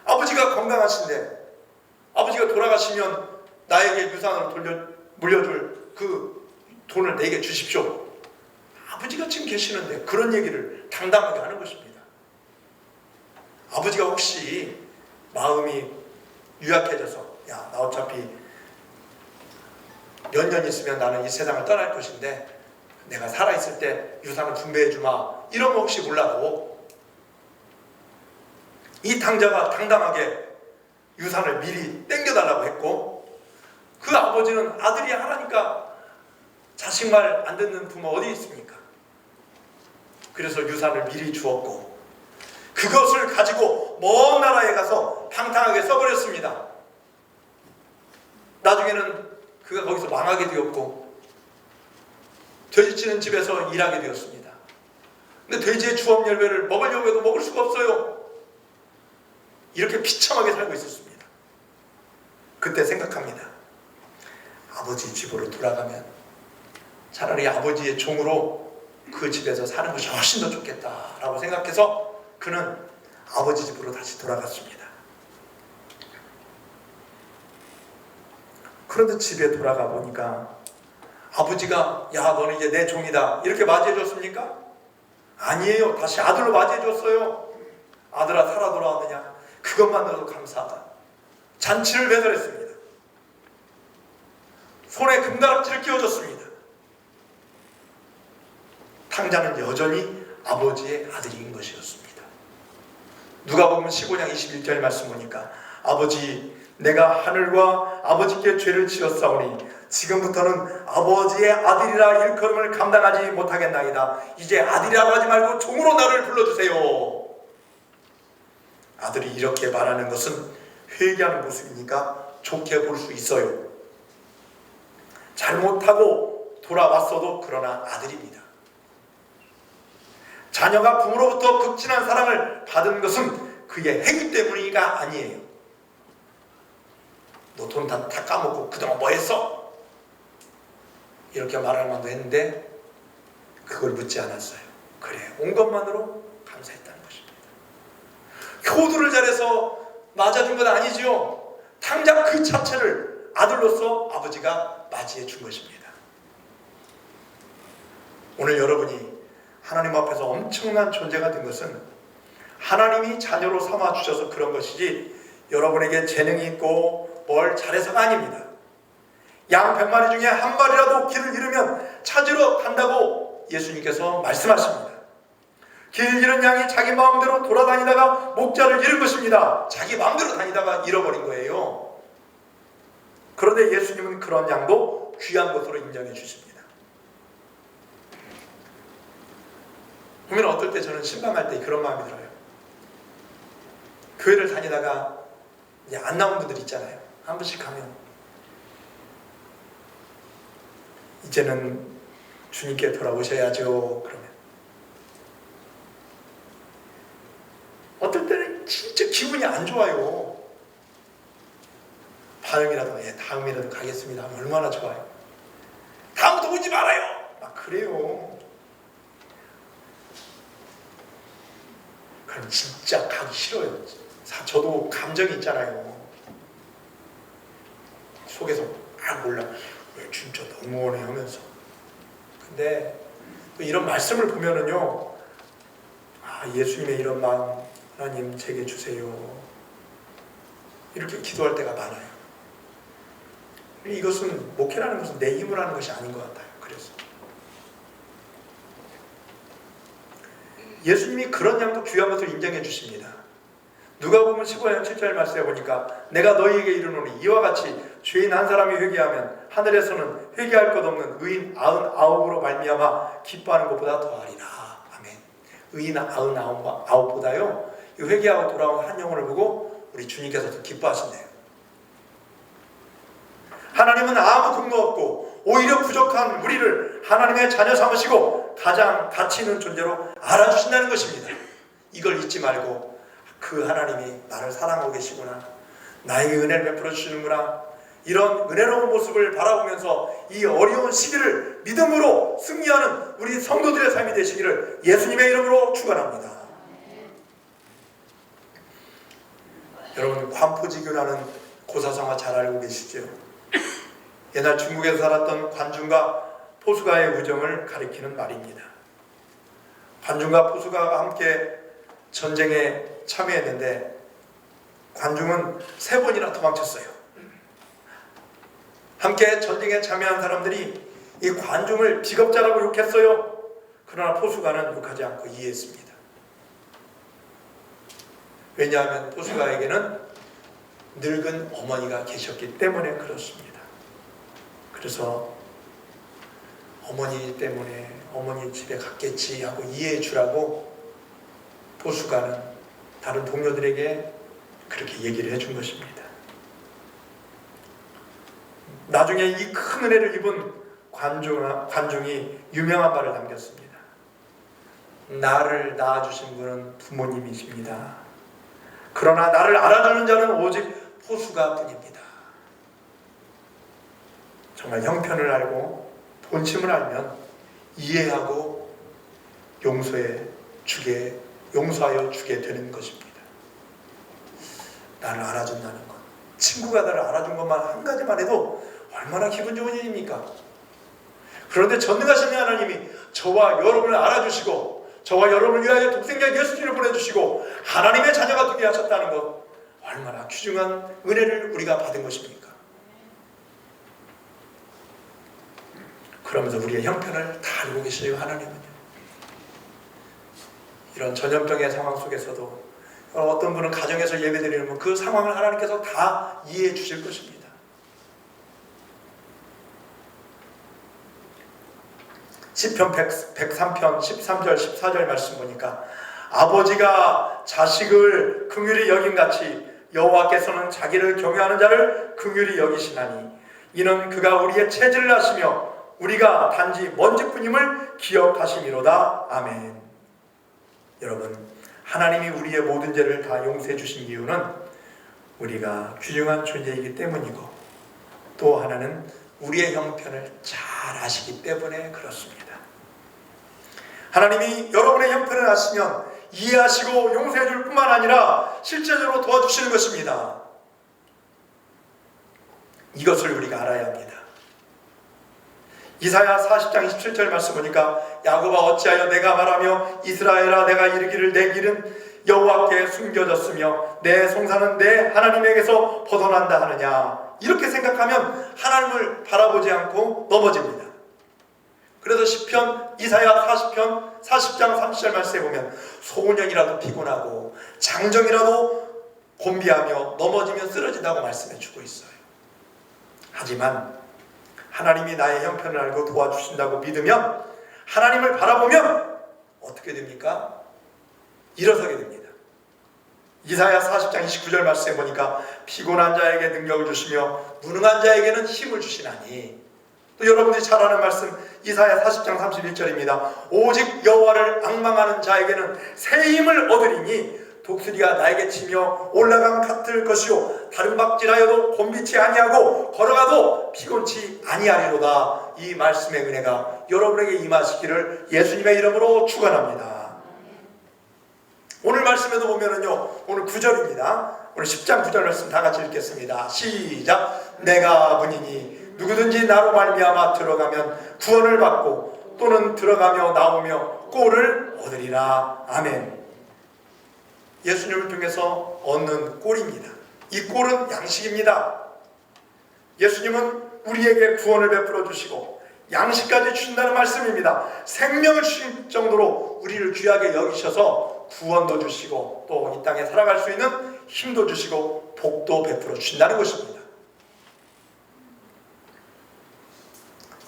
아버지가 건강하신데 아버지가 돌아가시면 나에게 유산으로 물려줄 그 돈을 내게 주십시오. 아버지가 지금 계시는데 그런 얘기를 당당하게 하는 것입니다. 아버지가 혹시 마음이 유약해져서 야, 나 어차피 몇 년 있으면 나는 이 세상을 떠날 것인데 내가 살아있을 때 유산을 분배해 주마 이런 거 혹시 몰라도 이 탕자가 당당하게 유산을 미리 땡겨달라고 했고 그 아버지는 아들이 하나니까 자식 말 안 듣는 부모 어디 있습니까? 그래서 유산을 미리 주었고 그것을 가지고 먼 나라에 가서 탕탕하게 써버렸습니다. 나중에는 그가 거기서 망하게 되었고 돼지치는 집에서 일하게 되었습니다. 근데 돼지의 주업 열매를 먹으려고 해도 먹을 수가 없어요. 이렇게 비참하게 살고 있었습니다. 그때 생각합니다. 아버지 집으로 돌아가면 차라리 아버지의 종으로 그 집에서 사는 것이 훨씬 더 좋겠다라고 생각해서 그는 아버지 집으로 다시 돌아갔습니다. 그런데 집에 돌아가 보니까 아버지가 야 너는 이제 내 종이다 이렇게 맞이해 줬습니까? 아니에요. 다시 아들로 맞이해 줬어요. 아들아 살아 돌아왔느냐? 그것만으로도 감사하다. 잔치를 배설했습니다. 손에 금다락지를 끼워줬습니다. 탕자는 여전히 아버지의 아들인 것이었습니다. 누가복음 15장 21절 말씀 보니까 아버지 내가 하늘과 아버지께 죄를 지었사오니 지금부터는 아버지의 아들이라 일컬음을 감당하지 못하겠나이다. 이제 아들이라고 하지 말고 종으로 나를 불러주세요. 아들이 이렇게 말하는 것은 회개하는 모습이니까 좋게 볼 수 있어요. 잘못하고 돌아왔어도 그러나 아들입니다. 자녀가 부모로부터 극진한 사랑을 받은 것은 그의 행위 때문이가 아니에요. 너 돈 다 까먹고 그동안 뭐 했어? 이렇게 말할 만도 했는데 그걸 묻지 않았어요. 그래, 온 것만으로 감사했다는 것입니다. 효도를 잘해서 맞아준 건 아니지요. 당장 그 자체를 아들로서 아버지가 맞이해 준 것입니다. 오늘 여러분이 하나님 앞에서 엄청난 존재가 된 것은 하나님이 자녀로 삼아 주셔서 그런 것이지 여러분에게 재능이 있고 뭘 잘해서가 아닙니다. 양 100마리 중에 한 마리라도 길을 잃으면 찾으러 간다고 예수님께서 말씀하십니다. 길 잃은 양이 자기 마음대로 돌아다니다가 목자를 잃은 것입니다. 자기 마음대로 다니다가 잃어버린 거예요. 그런데 예수님은 그런 양도 귀한 것으로 인정해 주십니다. 보면 어떨 때 저는 신방할 때 그런 마음이 들어요. 교회를 다니다가 이제 안 나온 분들 있잖아요. 한 번씩 가면 이제는 주님께 돌아오셔야죠. 그러면 어떨 때는 진짜 기분이 안 좋아요. 반응이라도 다음이라도 가겠습니다 하면 얼마나 좋아요. 다음부터 오지 말아요. 막 그래요. 그럼 진짜 가기 싫어요. 저도 감정이 있잖아요. 속에서 막 몰라. 왜 진짜 너무하네 하면서. 근데 또 이런 말씀을 보면은요, 예수님의 이런 마음 하나님 제게 주세요. 이렇게 기도할 때가 많아요. 이것은 목회라는 것은 내 힘으로 하는 것이 아닌 것 같아요. 그래서 예수님이 그런 양도 귀한 것을 인정해 주십니다. 누가복음 15장 7절 말씀에 보니까 내가 너희에게 이르노니 이와 같이 죄인 한 사람이 회개하면 하늘에서는 회개할 것 없는 의인 99으로 말미암아 기뻐하는 것보다 더하리라. 아멘. 의인 99보다요 이 회개하고 돌아온 한 영혼을 보고 우리 주님께서 더 기뻐하신대요. 하나님은 아무 등도 없고 오히려 부족한 우리를 하나님의 자녀 삼으시고 가장 가치 있는 존재로 알아주신다는 것입니다. 이걸 잊지 말고 그 하나님이 나를 사랑하고 계시구나, 나에게 은혜를 베풀어 주시는구나, 이런 은혜로운 모습을 바라보면서 이 어려운 시기를 믿음으로 승리하는 우리 성도들의 삶이 되시기를 예수님의 이름으로 축원합니다. 여러분, 관포지교라는 고사성어 잘 알고 계시죠? 옛날 중국에서 살았던 관중과 포수가의 우정을 가리키는 말입니다. 관중과 포수가가 함께 전쟁에 참여했는데 관중은 3번이나 도망쳤어요. 함께 전쟁에 참여한 사람들이 이 관중을 비겁자라고 욕했어요. 그러나 포수가는 욕하지 않고 이해했습니다. 왜냐하면 포수가에게는 늙은 어머니가 계셨기 때문에 그렇습니다. 그래서 어머니 때문에 어머니 집에 갔겠지 하고 이해해 주라고 포수가는 다른 동료들에게 그렇게 얘기를 해준 것입니다. 나중에 이 큰 은혜를 입은 관중이 유명한 말을 남겼습니다. 나를 낳아주신 분은 부모님이십니다. 그러나 나를 알아주는 자는 오직 포수가 뿐입니다. 정말 형편을 알고 본심을 알면 이해하고 용서하여 주게 되는 것입니다. 나를 알아준다는 것, 친구가 나를 알아준 것만 한 가지만 해도 얼마나 기분 좋은 일입니까? 그런데 전능하신 하나님이 저와 여러분을 알아주시고 저와 여러분을 위하여 독생자 예수님을 보내주시고 하나님의 자녀가 되게 하셨다는 것, 얼마나 귀중한 은혜를 우리가 받은 것입니까? 그러면서 우리의 형편을 다 알고 계시죠. 하나님은요. 이런 전염병의 상황 속에서도 어떤 분은 가정에서 예배드리는 그 상황을 하나님께서 다 이해해 주실 것입니다. 시편 103편 13절 14절 말씀 보니까 아버지가 자식을 긍휼히 여김같이 여호와께서는 자기를 경외하는 자를 긍휼히 여기시나니 이는 그가 우리의 체질을 아시며 우리가 단지 먼지뿐임을 기억하심이로다. 아멘. 여러분, 하나님이 우리의 모든 죄를 다 용서해 주신 이유는 우리가 귀중한 존재이기 때문이고 또 하나는 우리의 형편을 잘 아시기 때문에 그렇습니다. 하나님이 여러분의 형편을 아시면 이해하시고 용서해 줄 뿐만 아니라 실제적으로 도와주시는 것입니다. 이것을 우리가 알아야 합니다. 이사야 40장 27절 말씀 보니까 야곱아 어찌하여 내가 말하며 이스라엘아 내가 이르기를 내 길은 여호와께 숨겨졌으며 내 송사는 내 하나님에게서 벗어난다 하느냐. 이렇게 생각하면 하나님을 바라보지 않고 넘어집니다. 그래서 시편 이사야 40편 40장 30절 말씀에 보면 소년이라도 피곤하고 장정이라도 곤비하며 넘어지면 쓰러진다고 말씀해 주고 있어요. 하지만 하나님이 나의 형편을 알고 도와주신다고 믿으면 하나님을 바라보면 어떻게 됩니까? 일어서게 됩니다. 이사야 40장 29절 말씀에 보니까 피곤한 자에게 능력을 주시며 무능한 자에게는 힘을 주시나니, 또 여러분들이 잘 아는 말씀 이사야 40장 31절입니다. 오직 여호와를 앙망하는 자에게는 새 힘을 얻으리니 독수리가 나에게 치며 올라감 같을 것이요 다른 박질하여도 곤비치 아니하고 걸어가도 피곤치 아니하리로다. 이 말씀의 은혜가 여러분에게 임하시기를 예수님의 이름으로 축원합니다. 오늘 말씀에도 보면은요, 오늘 9절입니다. 오늘 10장 9절 말씀 다 같이 읽겠습니다. 시작. 내가 분이니 누구든지 나로 말미암아 들어가면 구원을 받고 또는 들어가며 나오며 꼴을 얻으리라. 아멘. 예수님을 통해서 얻는 꼴입니다. 이 꼴은 양식입니다. 예수님은 우리에게 구원을 베풀어 주시고 양식까지 주신다는 말씀입니다. 생명을 주실 정도로 우리를 귀하게 여기셔서 구원도 주시고 또 이 땅에 살아갈 수 있는 힘도 주시고 복도 베풀어 주신다는 것입니다.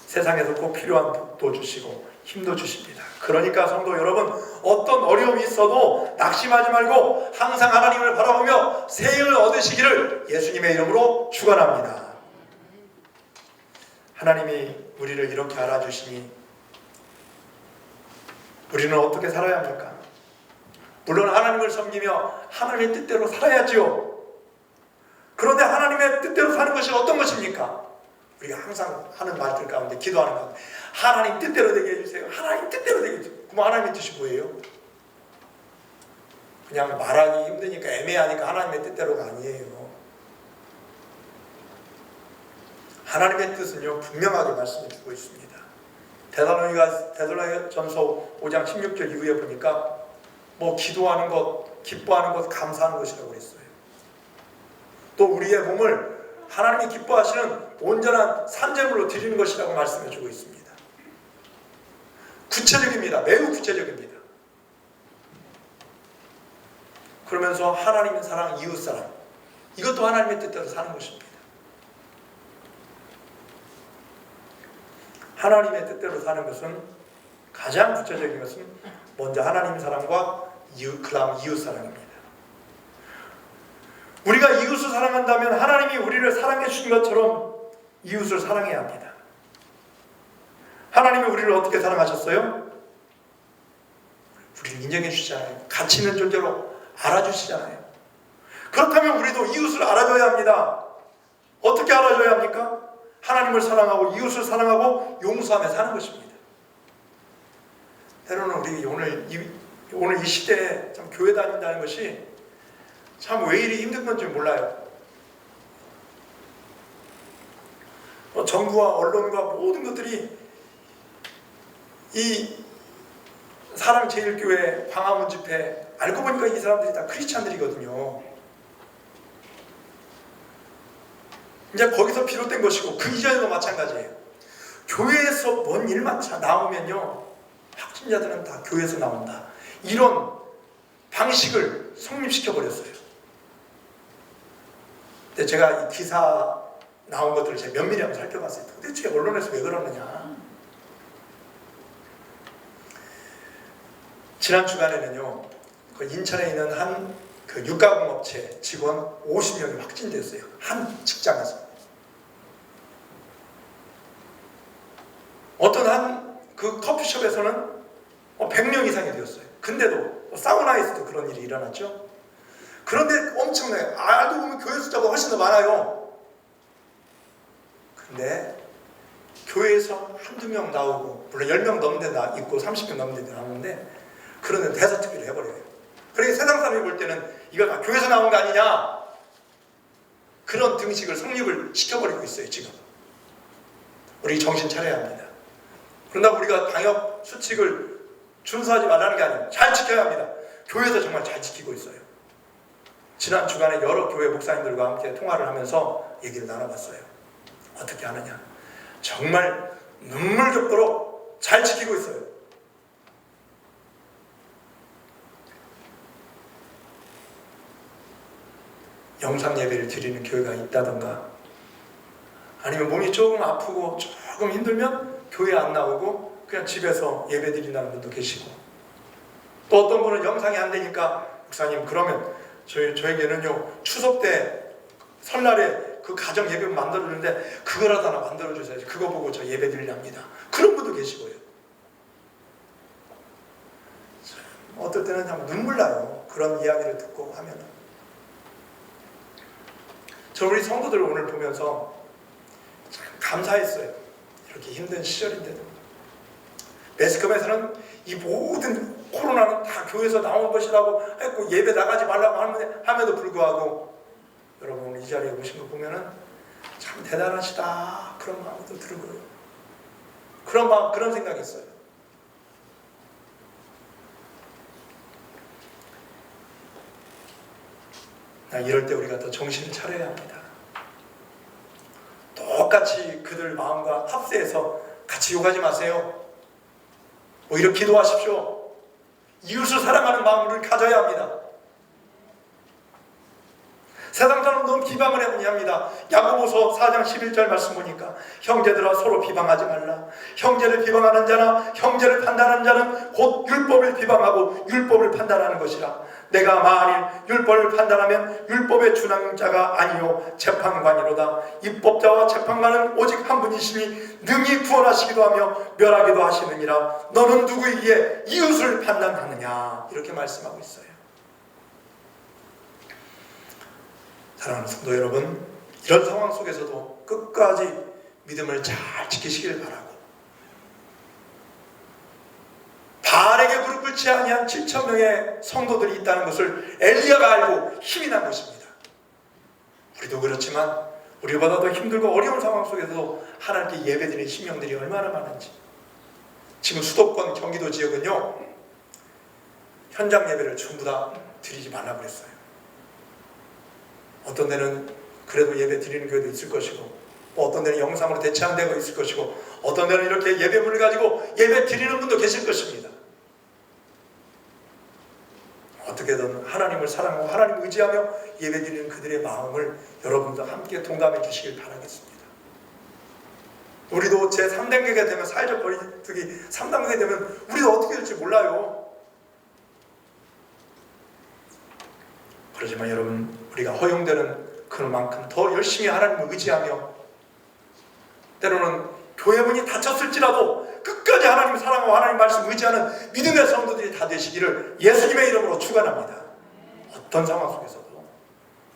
세상에서 꼭 필요한 복도 주시고 힘도 주십니다. 그러니까 성도 여러분, 어떤 어려움이 있어도 낙심하지 말고 항상 하나님을 바라보며 새 힘을 얻으시기를 예수님의 이름으로 축원합니다. 하나님이 우리를 이렇게 알아주시니 우리는 어떻게 살아야 합니까? 물론 하나님을 섬기며 하나님의 뜻대로 살아야지요. 그런데 하나님의 뜻대로 사는 것이 어떤 것입니까? 우리가 항상 하는 말들 가운데, 기도하는 가운데 하나님 뜻대로 되게 해주세요. 하나님 뜻대로 되게 해주세요. 그럼 하나님의 뜻이 뭐예요? 그냥 말하기 힘드니까 애매하니까 하나님의 뜻대로가 아니에요. 하나님의 뜻은요 분명하게 말씀해 주고 있습니다. 데살로니가전서 5장 16절 이후에 보니까 뭐 기도하는 것, 기뻐하는 것, 감사하는 것이라고 그랬어요. 또 우리의 몸을 하나님이 기뻐하시는 온전한 산제물로 드리는 것이라고 말씀해 주고 있습니다. 구체적입니다. 매우 구체적입니다. 그러면서 하나님의 사랑, 이웃사랑, 이것도 하나님의 뜻대로 사는 것입니다. 하나님의 뜻대로 사는 것은, 가장 구체적인 것은 먼저 하나님 사랑과 그 다음 이웃 사랑입니다. 우리가 이웃을 사랑한다면 하나님이 우리를 사랑해 주신 것처럼 이웃을 사랑해야 합니다. 하나님이 우리를 어떻게 사랑하셨어요? 우리를 인정해 주시잖아요. 가치 있는 존재로 알아주시잖아요. 그렇다면 우리도 이웃을 알아줘야 합니다. 어떻게 알아줘야 합니까? 하나님을 사랑하고 이웃을 사랑하고 용서하며 사는 것입니다. 때로는 우리 오늘 이 시대에 참 교회 다닌다는 것이 참 왜 이리 힘든 건지 몰라요. 정부와 언론과 모든 것들이 이 사랑제일교회 광화문 집회, 알고 보니까 이 사람들이 다 크리스찬들이거든요. 이제 거기서 비롯된 것이고 그 이전에도 마찬가지예요. 교회에서 뭔 일만 나오면요, 확진자들은 다 교회에서 나온다, 이런 방식을 성립시켜버렸어요. 근데 제가 이 기사 나온 것들을 제가 면밀히 한번 살펴봤어요. 도대체 언론에서 왜 그러느냐. 지난 주간에는요, 그 인천에 있는 한 그 육가공업체 직원 50명이 확진됐어요. 한 직장에서. 어떤 한 그 커피숍에서는 100명 이상이 되었어요. 근데도 사우나에서도 그런 일이 일어났죠. 그런데 엄청나요. 알고 보면 교회 숫자가 훨씬 더 많아요. 근데 교회에서 한두 명 나오고, 물론 10명 넘는 데 있고 30명 넘는 데 나오는데, 그러면 대서특위를 해버려요. 그러니까 세상 사람이 볼 때는 이거 다 교회에서 나온 거 아니냐, 그런 등식을 성립을 시켜버리고 있어요. 지금 우리 정신 차려야 합니다. 그런다고 우리가 방역 수칙을 준수하지 말라는 게 아니에요. 잘 지켜야 합니다. 교회에서 정말 잘 지키고 있어요. 지난 주간에 여러 교회 목사님들과 함께 통화를 하면서 얘기를 나눠봤어요. 어떻게 하느냐. 정말 눈물겹도록 잘 지키고 있어요. 영상 예배를 드리는 교회가 있다던가, 아니면 몸이 조금 아프고 조금 힘들면 교회 안 나오고 그냥 집에서 예배 드린다는 분도 계시고, 또 어떤 분은 영상이 안 되니까 목사님 그러면 저에게는요 추석 때 설날에 그 가정 예배 만들어주는데 그거라도 하나 만들어주세요. 그거 보고 저 예배 드리랍니다. 그런 분도 계시고요. 어떨 때는 참 눈물 나요. 그런 이야기를 듣고 하면은. 저 우리 성도들 오늘 보면서 참 감사했어요. 이렇게 힘든 시절인데도. 매스컴에서는 이 모든 코로나는 다 교회에서 나온 것이라고 했고 예배 나가지 말라고 함에도 불구하고 여러분 오늘 이 자리에 오신 거 보면은 참 대단하시다 그런 마음도 들고요. 그런 생각이 있어요. 이럴 때 우리가 더 정신을 차려야 합니다. 똑같이 그들 마음과 합세해서 같이 욕하지 마세요. 오히려 기도하십시오. 이웃을 사랑하는 마음을 가져야 합니다. 세상 사람 너무 비방을 많이 합니다. 야고보서 4장 11절 말씀 보니까 형제들아 서로 비방하지 말라. 형제를 비방하는 자나 형제를 판단하는 자는 곧 율법을 비방하고 율법을 판단하는 것이라. 내가 만일 율법을 판단하면 율법의 준항자가 아니요 재판관이로다. 입법자와 재판관은 오직 한 분이시니 능히 구원하시기도 하며 멸하기도 하시느니라. 너는 누구에게 이웃을 판단하느냐. 이렇게 말씀하고 있어요. 사랑하는 성도 여러분, 이런 상황 속에서도 끝까지 믿음을 잘 지키시길 바라고, 바알에게 무릎 꿇지 아니한 7,000명의 성도들이 있다는 것을 엘리야가 알고 힘이 난 것입니다. 우리도 그렇지만 우리보다 더 힘들고 어려운 상황 속에서도 하나님께 예배드리는 신명들이 얼마나 많은지. 지금 수도권 경기도 지역은요 현장 예배를 전부 다 드리지 말라고 그랬어요. 어떤 데는 그래도 예배 드리는 교회도 있을 것이고, 어떤 데는 영상으로 대체한 데가 있을 것이고, 어떤 데는 이렇게 예배문을 가지고 예배 드리는 분도 계실 것입니다. 어떻게든 하나님을 사랑하고 하나님을 의지하며 예배 드리는 그들의 마음을 여러분도 함께 동감해 주시길 바라겠습니다. 우리도 제3단계가 되면, 사회적 거리두기 3단계가 되면 우리도 어떻게 될지 몰라요. 그렇지만 여러분, 우리가 허용되는 그만큼 더 열심히 하나님을 의지하며, 때로는 교회 문이 닫혔을지라도 끝까지 하나님 사랑하고 하나님 말씀 의지하는 믿음의 성도들이 다 되시기를 예수님의 이름으로 축원합니다. 어떤 상황 속에서도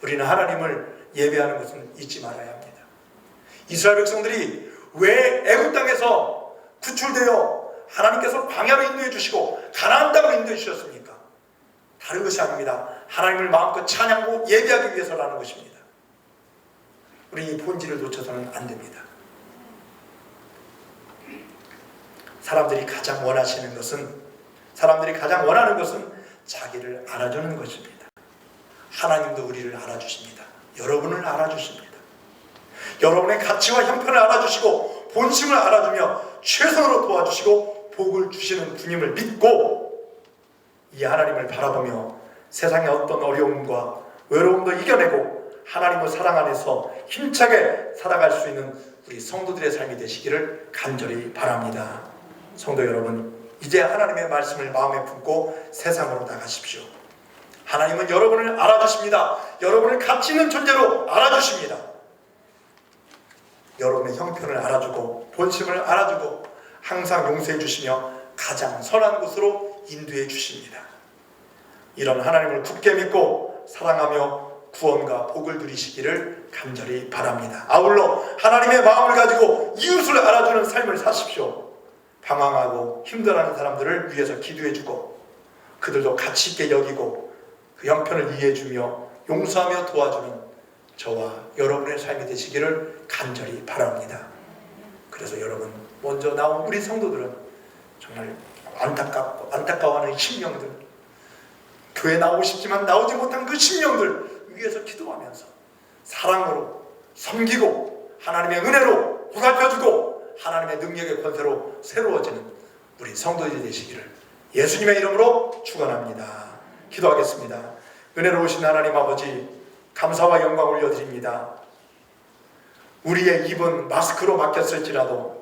우리는 하나님을 예배하는 것은 잊지 말아야 합니다. 이스라엘 백성들이 왜 애굽 땅에서 구출되어 하나님께서 광야로 인도해 주시고 가나안 땅으로 인도해 주셨습니까? 다른 것이 아닙니다. 하나님을 마음껏 찬양하고 예배하기 위해서라는 것입니다. 우리 이 본질을 놓쳐서는 안 됩니다. 사람들이 가장 원하는 것은 자기를 알아주는 것입니다. 하나님도 우리를 알아주십니다. 여러분을 알아주십니다. 여러분의 가치와 형편을 알아주시고 본심을 알아주며 최선으로 도와주시고 복을 주시는 주님을 믿고 이 하나님을 바라보며 세상의 어떤 어려움과 외로움도 이겨내고 하나님의 사랑 안에서 힘차게 살아갈 수 있는 우리 성도들의 삶이 되시기를 간절히 바랍니다. 성도 여러분, 이제 하나님의 말씀을 마음에 품고 세상으로 나가십시오. 하나님은 여러분을 알아주십니다. 여러분을 가치 있는 존재로 알아주십니다. 여러분의 형편을 알아주고 본심을 알아주고 항상 용서해 주시며 가장 선한 곳으로 인도해 주십니다. 이런 하나님을 굳게 믿고 사랑하며 구원과 복을 누리시기를 간절히 바랍니다. 아울러 하나님의 마음을 가지고 이웃을 알아주는 삶을 사십시오. 방황하고 힘들어하는 사람들을 위해서 기도해주고 그들도 가치 있게 여기고 그 형편을 이해해주며 용서하며 도와주는 저와 여러분의 삶이 되시기를 간절히 바랍니다. 그래서 여러분 먼저 나온 우리 성도들은 정말 안타까워하는 심령들, 교회 나오고 싶지만 나오지 못한 그 심령들 위해서 기도하면서 사랑으로 섬기고 하나님의 은혜로 보살펴주고 하나님의 능력의 권세로 새로워지는 우리 성도들이 되시기를 예수님의 이름으로 축원합니다. 기도하겠습니다. 은혜로우신 하나님 아버지, 감사와 영광 올려드립니다. 우리의 입은 마스크로 막혔을지라도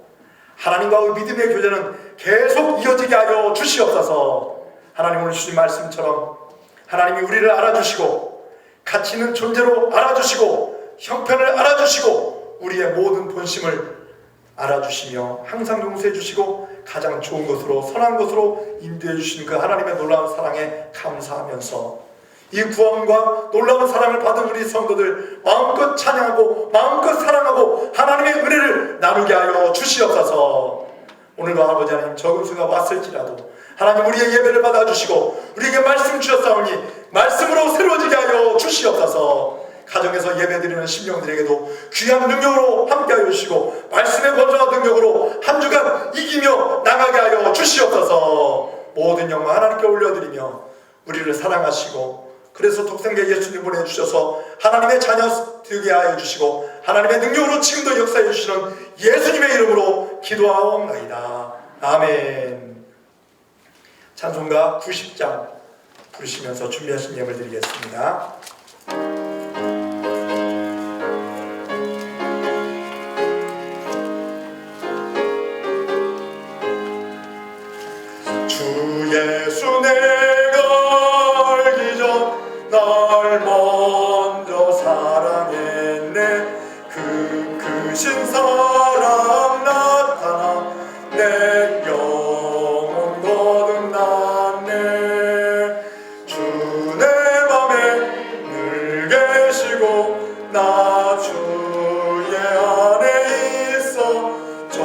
하나님과의 믿음의 교제는 계속 이어지게 하여 주시옵소서. 하나님, 오늘 주신 말씀처럼 하나님이 우리를 알아주시고 가치 있는 존재로 알아주시고 형편을 알아주시고 우리의 모든 본심을 알아주시며 항상 용서해 주시고 가장 좋은 것으로 선한 것으로 인도해 주시는 그 하나님의 놀라운 사랑에 감사하면서 이 구원과 놀라운 사랑을 받은 우리 성도들 마음껏 찬양하고 마음껏 사랑하고 하나님의 은혜를 나누게 하여 주시옵소서. 오늘도 아버지 하나님, 적은 수가 왔을지라도 하나님 우리의 예배를 받아주시고 우리에게 말씀 주셨사오니 말씀으로 새로워지게 하여 주시옵소서. 가정에서 예배드리는 심령들에게도 귀한 능력으로 함께하여 주시고 말씀의 권세와 능력으로 한 주간 이기며 나가게 하여 주시옵소서. 모든 영광 하나님께 올려드리며 우리를 사랑하시고 그래서 독생자 예수님 보내주셔서 하나님의 자녀 되게 하여 주시고 하나님의 능력으로 지금도 역사해 주시는 예수님의 이름으로 기도하옵나이다. 아멘. 찬송가 90장 부르시면서 준비하신 예물 드리겠습니다. 주 예수 내가 알기 전 날 먼저 사랑했네. 그 크신 사랑 나타나 내 영혼 거듭났네. 주 내 맘에 늘 계시고 나 주의 안에 있어. 저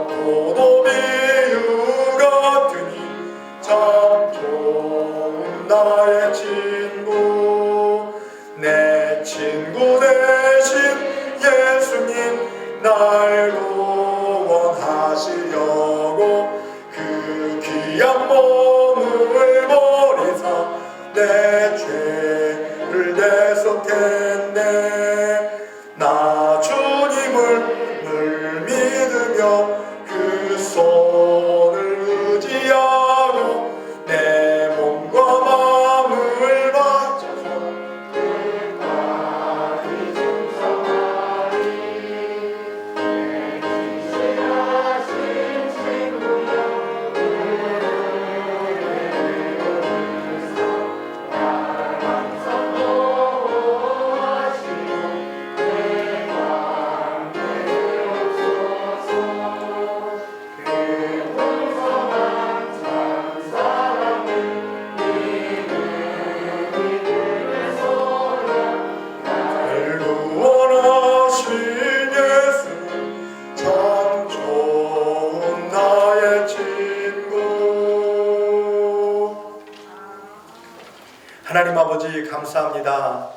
포도 비유 같으니 참 좋은 나의 친구. 내 친구 대신 예수님 날 구원하시려고 그 귀한 몸을 버리사 내 죄를 대속했네. 나 주님을 늘 믿으며 그 손을 의지하고 내 몸과 마음을 바쳐서 끝까지 충성하리. 내 진실하신 친구여 은혜를 베푸사 날 항상 보호하시고 내 관계 되옵소서. 그 풍성한 참 사랑을 믿음이 들에서야 날 구원하신 예수님 참 좋은 나의 친구. 하나님 아버지 감사합니다.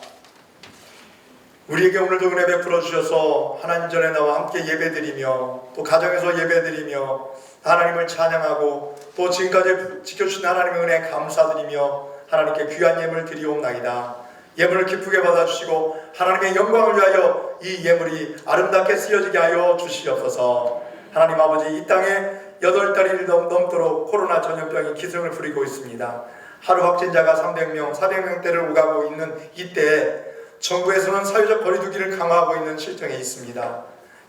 우리에게 오늘도 은혜 베풀어 주셔서 하나님 전에 나와 함께 예배드리며 또 가정에서 예배드리며 하나님을 찬양하고 또 지금까지 지켜주신 하나님의 은혜에 감사드리며 하나님께 귀한 예물 드리옵나이다. 예물을 기쁘게 받아주시고 하나님의 영광을 위하여 이 예물이 아름답게 쓰여지게 하여 주시옵소서. 하나님 아버지, 이 땅에 8달이 넘도록 코로나 전염병이 기승을 부리고 있습니다. 하루 확진자가 300명, 400명대를 오가고 있는 이때 정부에서는 사회적 거리두기를 강화하고 있는 실정에 있습니다.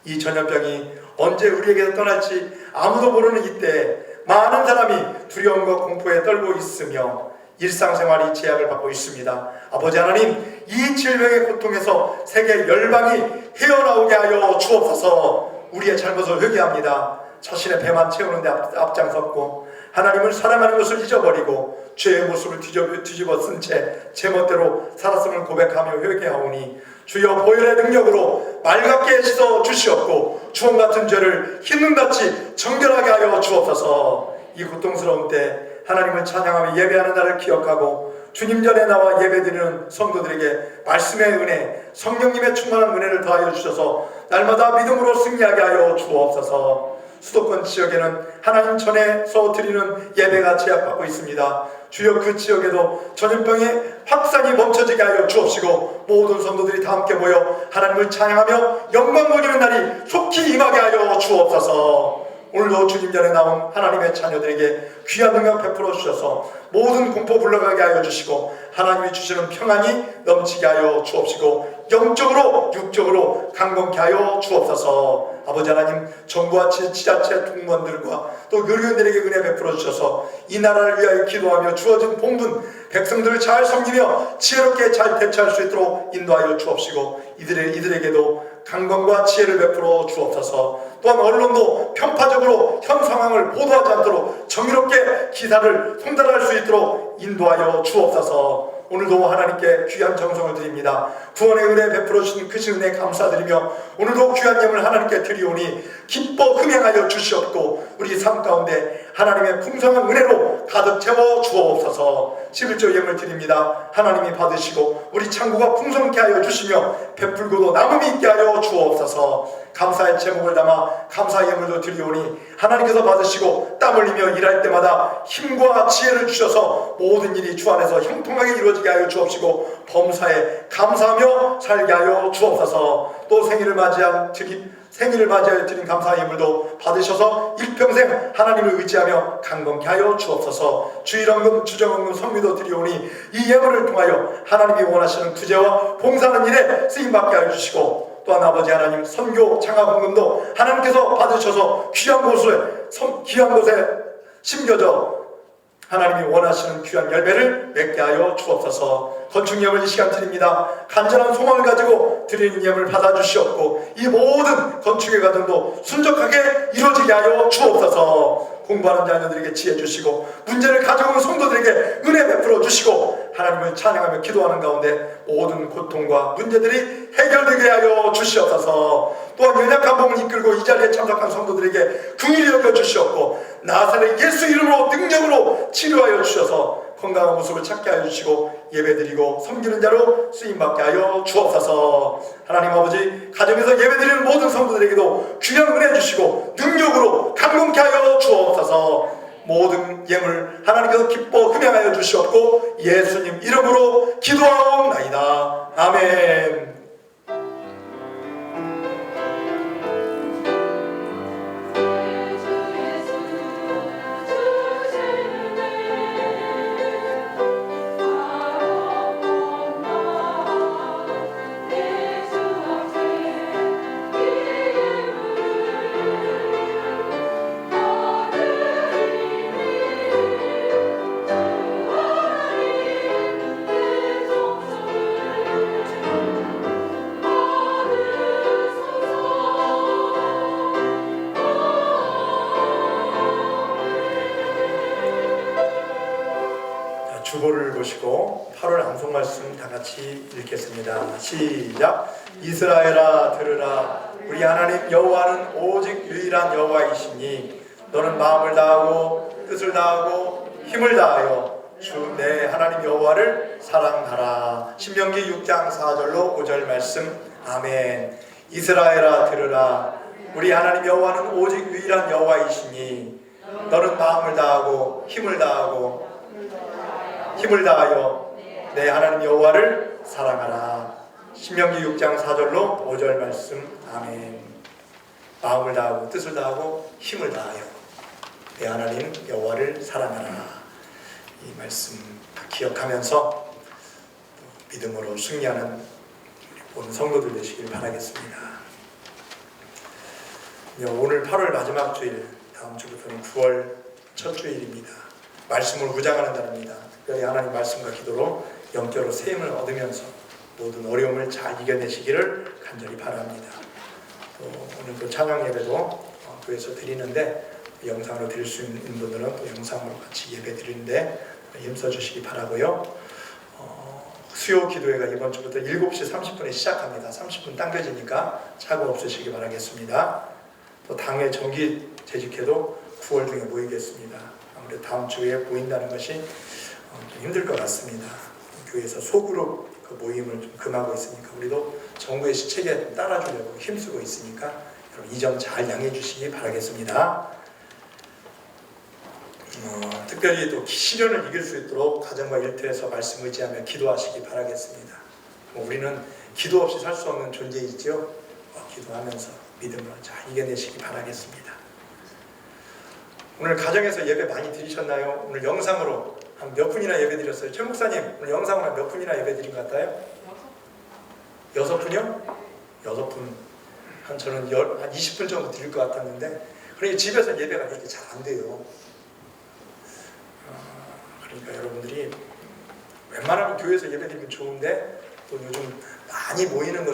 이 전염병이 언제 우리에게 떠날지 아무도 모르는 이때 많은 사람이 두려움과 공포에 떨고 있으며 일상생활이 제약을 받고 있습니다. 아버지 하나님, 이 질병의 고통에서 세계 열방이 헤어나오게 하여 주옵소서. 우리의 잘못을 회개합니다. 자신의 배만 채우는 데 앞장섰고 하나님을 사랑하는 것을 잊어버리고 죄의 모습을 뒤집어 쓴 채 제멋대로 살았음을 고백하며 회개하오니 주여 보혈의 능력으로 맑게 씻어 주시옵고 주홍같은 죄를 흰눈같이 정결하게 하여 주옵소서. 이 고통스러운 때 하나님을 찬양하며 예배하는 날을 기억하고 주님 전에 나와 예배드리는 성도들에게 말씀의 은혜, 성령님의 충만한 은혜를 더하여 주셔서 날마다 믿음으로 승리하게 하여 주옵소서. 수도권 지역에는 하나님 전에서 드리는 예배가 제약받고 있습니다. 주여 그 지역에도 전염병의 확산이 멈춰지게 하여 주옵시고 모든 성도들이 다 함께 모여 하나님을 찬양하며 영광 돌리는 날이 속히 임하게 하여 주옵소서. 오늘도 주님 전에 나온 하나님의 자녀들에게 귀한 능력 베풀어 주셔서 모든 공포 물러가게 하여 주시고 하나님이 주시는 평안이 넘치게 하여 주옵시고 영적으로 육적으로 강건케 하여 주옵소서. 아버지 하나님, 정부와 지자체 공무원들과 또 의료인들에게 은혜 베풀어 주셔서 이 나라를 위하여 기도하며 주어진 본분 백성들을 잘 섬기며 지혜롭게 잘 대처할 수 있도록 인도하여 주옵시고 이들에게도 강건과 지혜를 베풀어 주옵소서. 또한 언론도 편파적으로 현 상황을 보도하지 않도록 정의롭게 기사를 송달할 수 있도록 인도하여 주옵소서. 오늘도 하나님께 귀한 정성을 드립니다. 구원의 은혜 베풀어 주신 그 은혜 감사드리며 오늘도 귀한 예물 하나님께 드리오니 기뻐 흥행하여 주시옵고 우리 삶 가운데 하나님의 풍성한 은혜로 가득 채워 주옵소서. 11조 예물 드립니다. 하나님이 받으시고 우리 창고가 풍성케 하여 주시며 베풀고도 남음이 있게 하여 주옵소서. 감사의 제목을 담아 감사의 예물도 드리오니 하나님께서 받으시고 땀 흘리며 일할 때마다 힘과 지혜를 주셔서 모든 일이 주 안에서 형통하게 이루어지게 하여 주옵시고 범사에 감사하며 살게 하여 주옵소서. 또 생일을 맞이하여 드린 감사의 예물도 받으셔서 일평생 하나님을 의지하며 강건케 하여 주옵소서. 주일헌금 주정헌금 성미도 드리오니 이 예물을 통하여 하나님이 원하시는 구제와 봉사하는 일에 쓰임받게 하여 주시고 또한 아버지 하나님 선교 창합헌금도 하나님께서 받으셔서 귀한 곳에 심겨져 하나님이 원하시는 귀한 열매를 맺게 하여 주옵소서. 건축 예물 이 시간 드립니다. 간절한 소망을 가지고 드리는 예물 받아주시옵고 이 모든 건축의 과정도 순적하게 이루어지게 하여 주옵소서. 공부하는 자녀들에게 지혜 주시고 문제를 가지고 온 성도들에게 은혜 베풀어 주시고 하나님을 찬양하며 기도하는 가운데 모든 고통과 문제들이 해결되게 하여 주시옵소서. 또한 연약한 몸을 이끌고 이 자리에 참석한 성도들에게 긍휼히 여겨 주시옵고 나사렛 예수 이름으로 능력으로 치료하여 주셔서 건강한 모습을 찾게 하여 주시고 예배드리고 섬기는 자로 쓰임받게 하여 주옵소서. 하나님 아버지, 가정에서 예배드리는 모든 성도들에게도 귀한 은혜 주시고 능력으로 강건케 하여 주옵소서. 모든 예물 하나님께서 기뻐 흠양하여 주시옵고 예수님 이름으로 기도하옵나이다. 아멘. 주보를 보시고 8월 암송 말씀 다 같이 읽겠습니다. 시작. 이스라엘아 들으라. 우리 하나님 여호와는 오직 유일한 여호와이시니 너는 마음을 다하고 뜻을 다하고 힘을 다하여 주 내 하나님 여호와를 사랑하라. 신명기 6장 4절로 5절 말씀. 아멘. 이스라엘아 들으라. 우리 하나님 여호와는 오직 유일한 여호와이시니 너는 마음을 다하고 힘을 다하여 내 하나님 여호와를 사랑하라. 신명기 6장 4절로 5절 말씀. 아멘. 마음을 다하고 뜻을 다하고 힘을 다하여 내 하나님 여호와를 사랑하라. 이 말씀 기억하면서 믿음으로 승리하는 모든 성도들 되시길 바라겠습니다. 오늘 8월 마지막 주일, 다음 주부터는 9월 첫 주일입니다. 말씀을 무장하는 날입니다. 특별히 하나님 말씀과 기도로 영적으로 세임을 얻으면서 모든 어려움을 잘 이겨내시기를 간절히 바랍니다. 또 오늘 또 찬양 예배도 교회에서 드리는데 영상으로 드릴 수 있는 분들은 또 영상으로 같이 예배 드리는데 힘써 주시기 바라고요. 수요 기도회가 이번 주부터 7시 30분에 시작합니다. 30분 당겨지니까 착오 없으시기 바라겠습니다. 또 당회 정기 재직회도 9월 중에 모이겠습니다. 아무래도 다음 주에 모인다는 것이 좀 힘들 것 같습니다. 교회에서 소그룹 그 모임을 좀 금하고 있으니까 우리도 정부의 시책에 따라주려고 힘쓰고 있으니까 이 점 잘 양해해 주시기 바라겠습니다. 특별히 또 시련을 이길 수 있도록 가정과 일터에서 말씀 의지하며 기도하시기 바라겠습니다. 우리는 기도 없이 살 수 없는 존재이죠. 기도하면서 믿음으로 잘 이겨내시기 바라겠습니다. 오늘 가정에서 예배 많이 드리셨나요? 오늘 영상으로 한 몇 분이나 예배 드렸어요? 최 목사님 오늘 영상으로 한 몇 분이나 예배 드린 것 같아요? 6분이요? 6분. 저는 한 20분 정도 드릴 것 같았는데 그러니까 집에서 예배가 이렇게 잘 안 돼요. 그러니까 여러분들이 웬만하면 교회에서 예배 드리면 좋은데 또 요즘 많이 모이는 것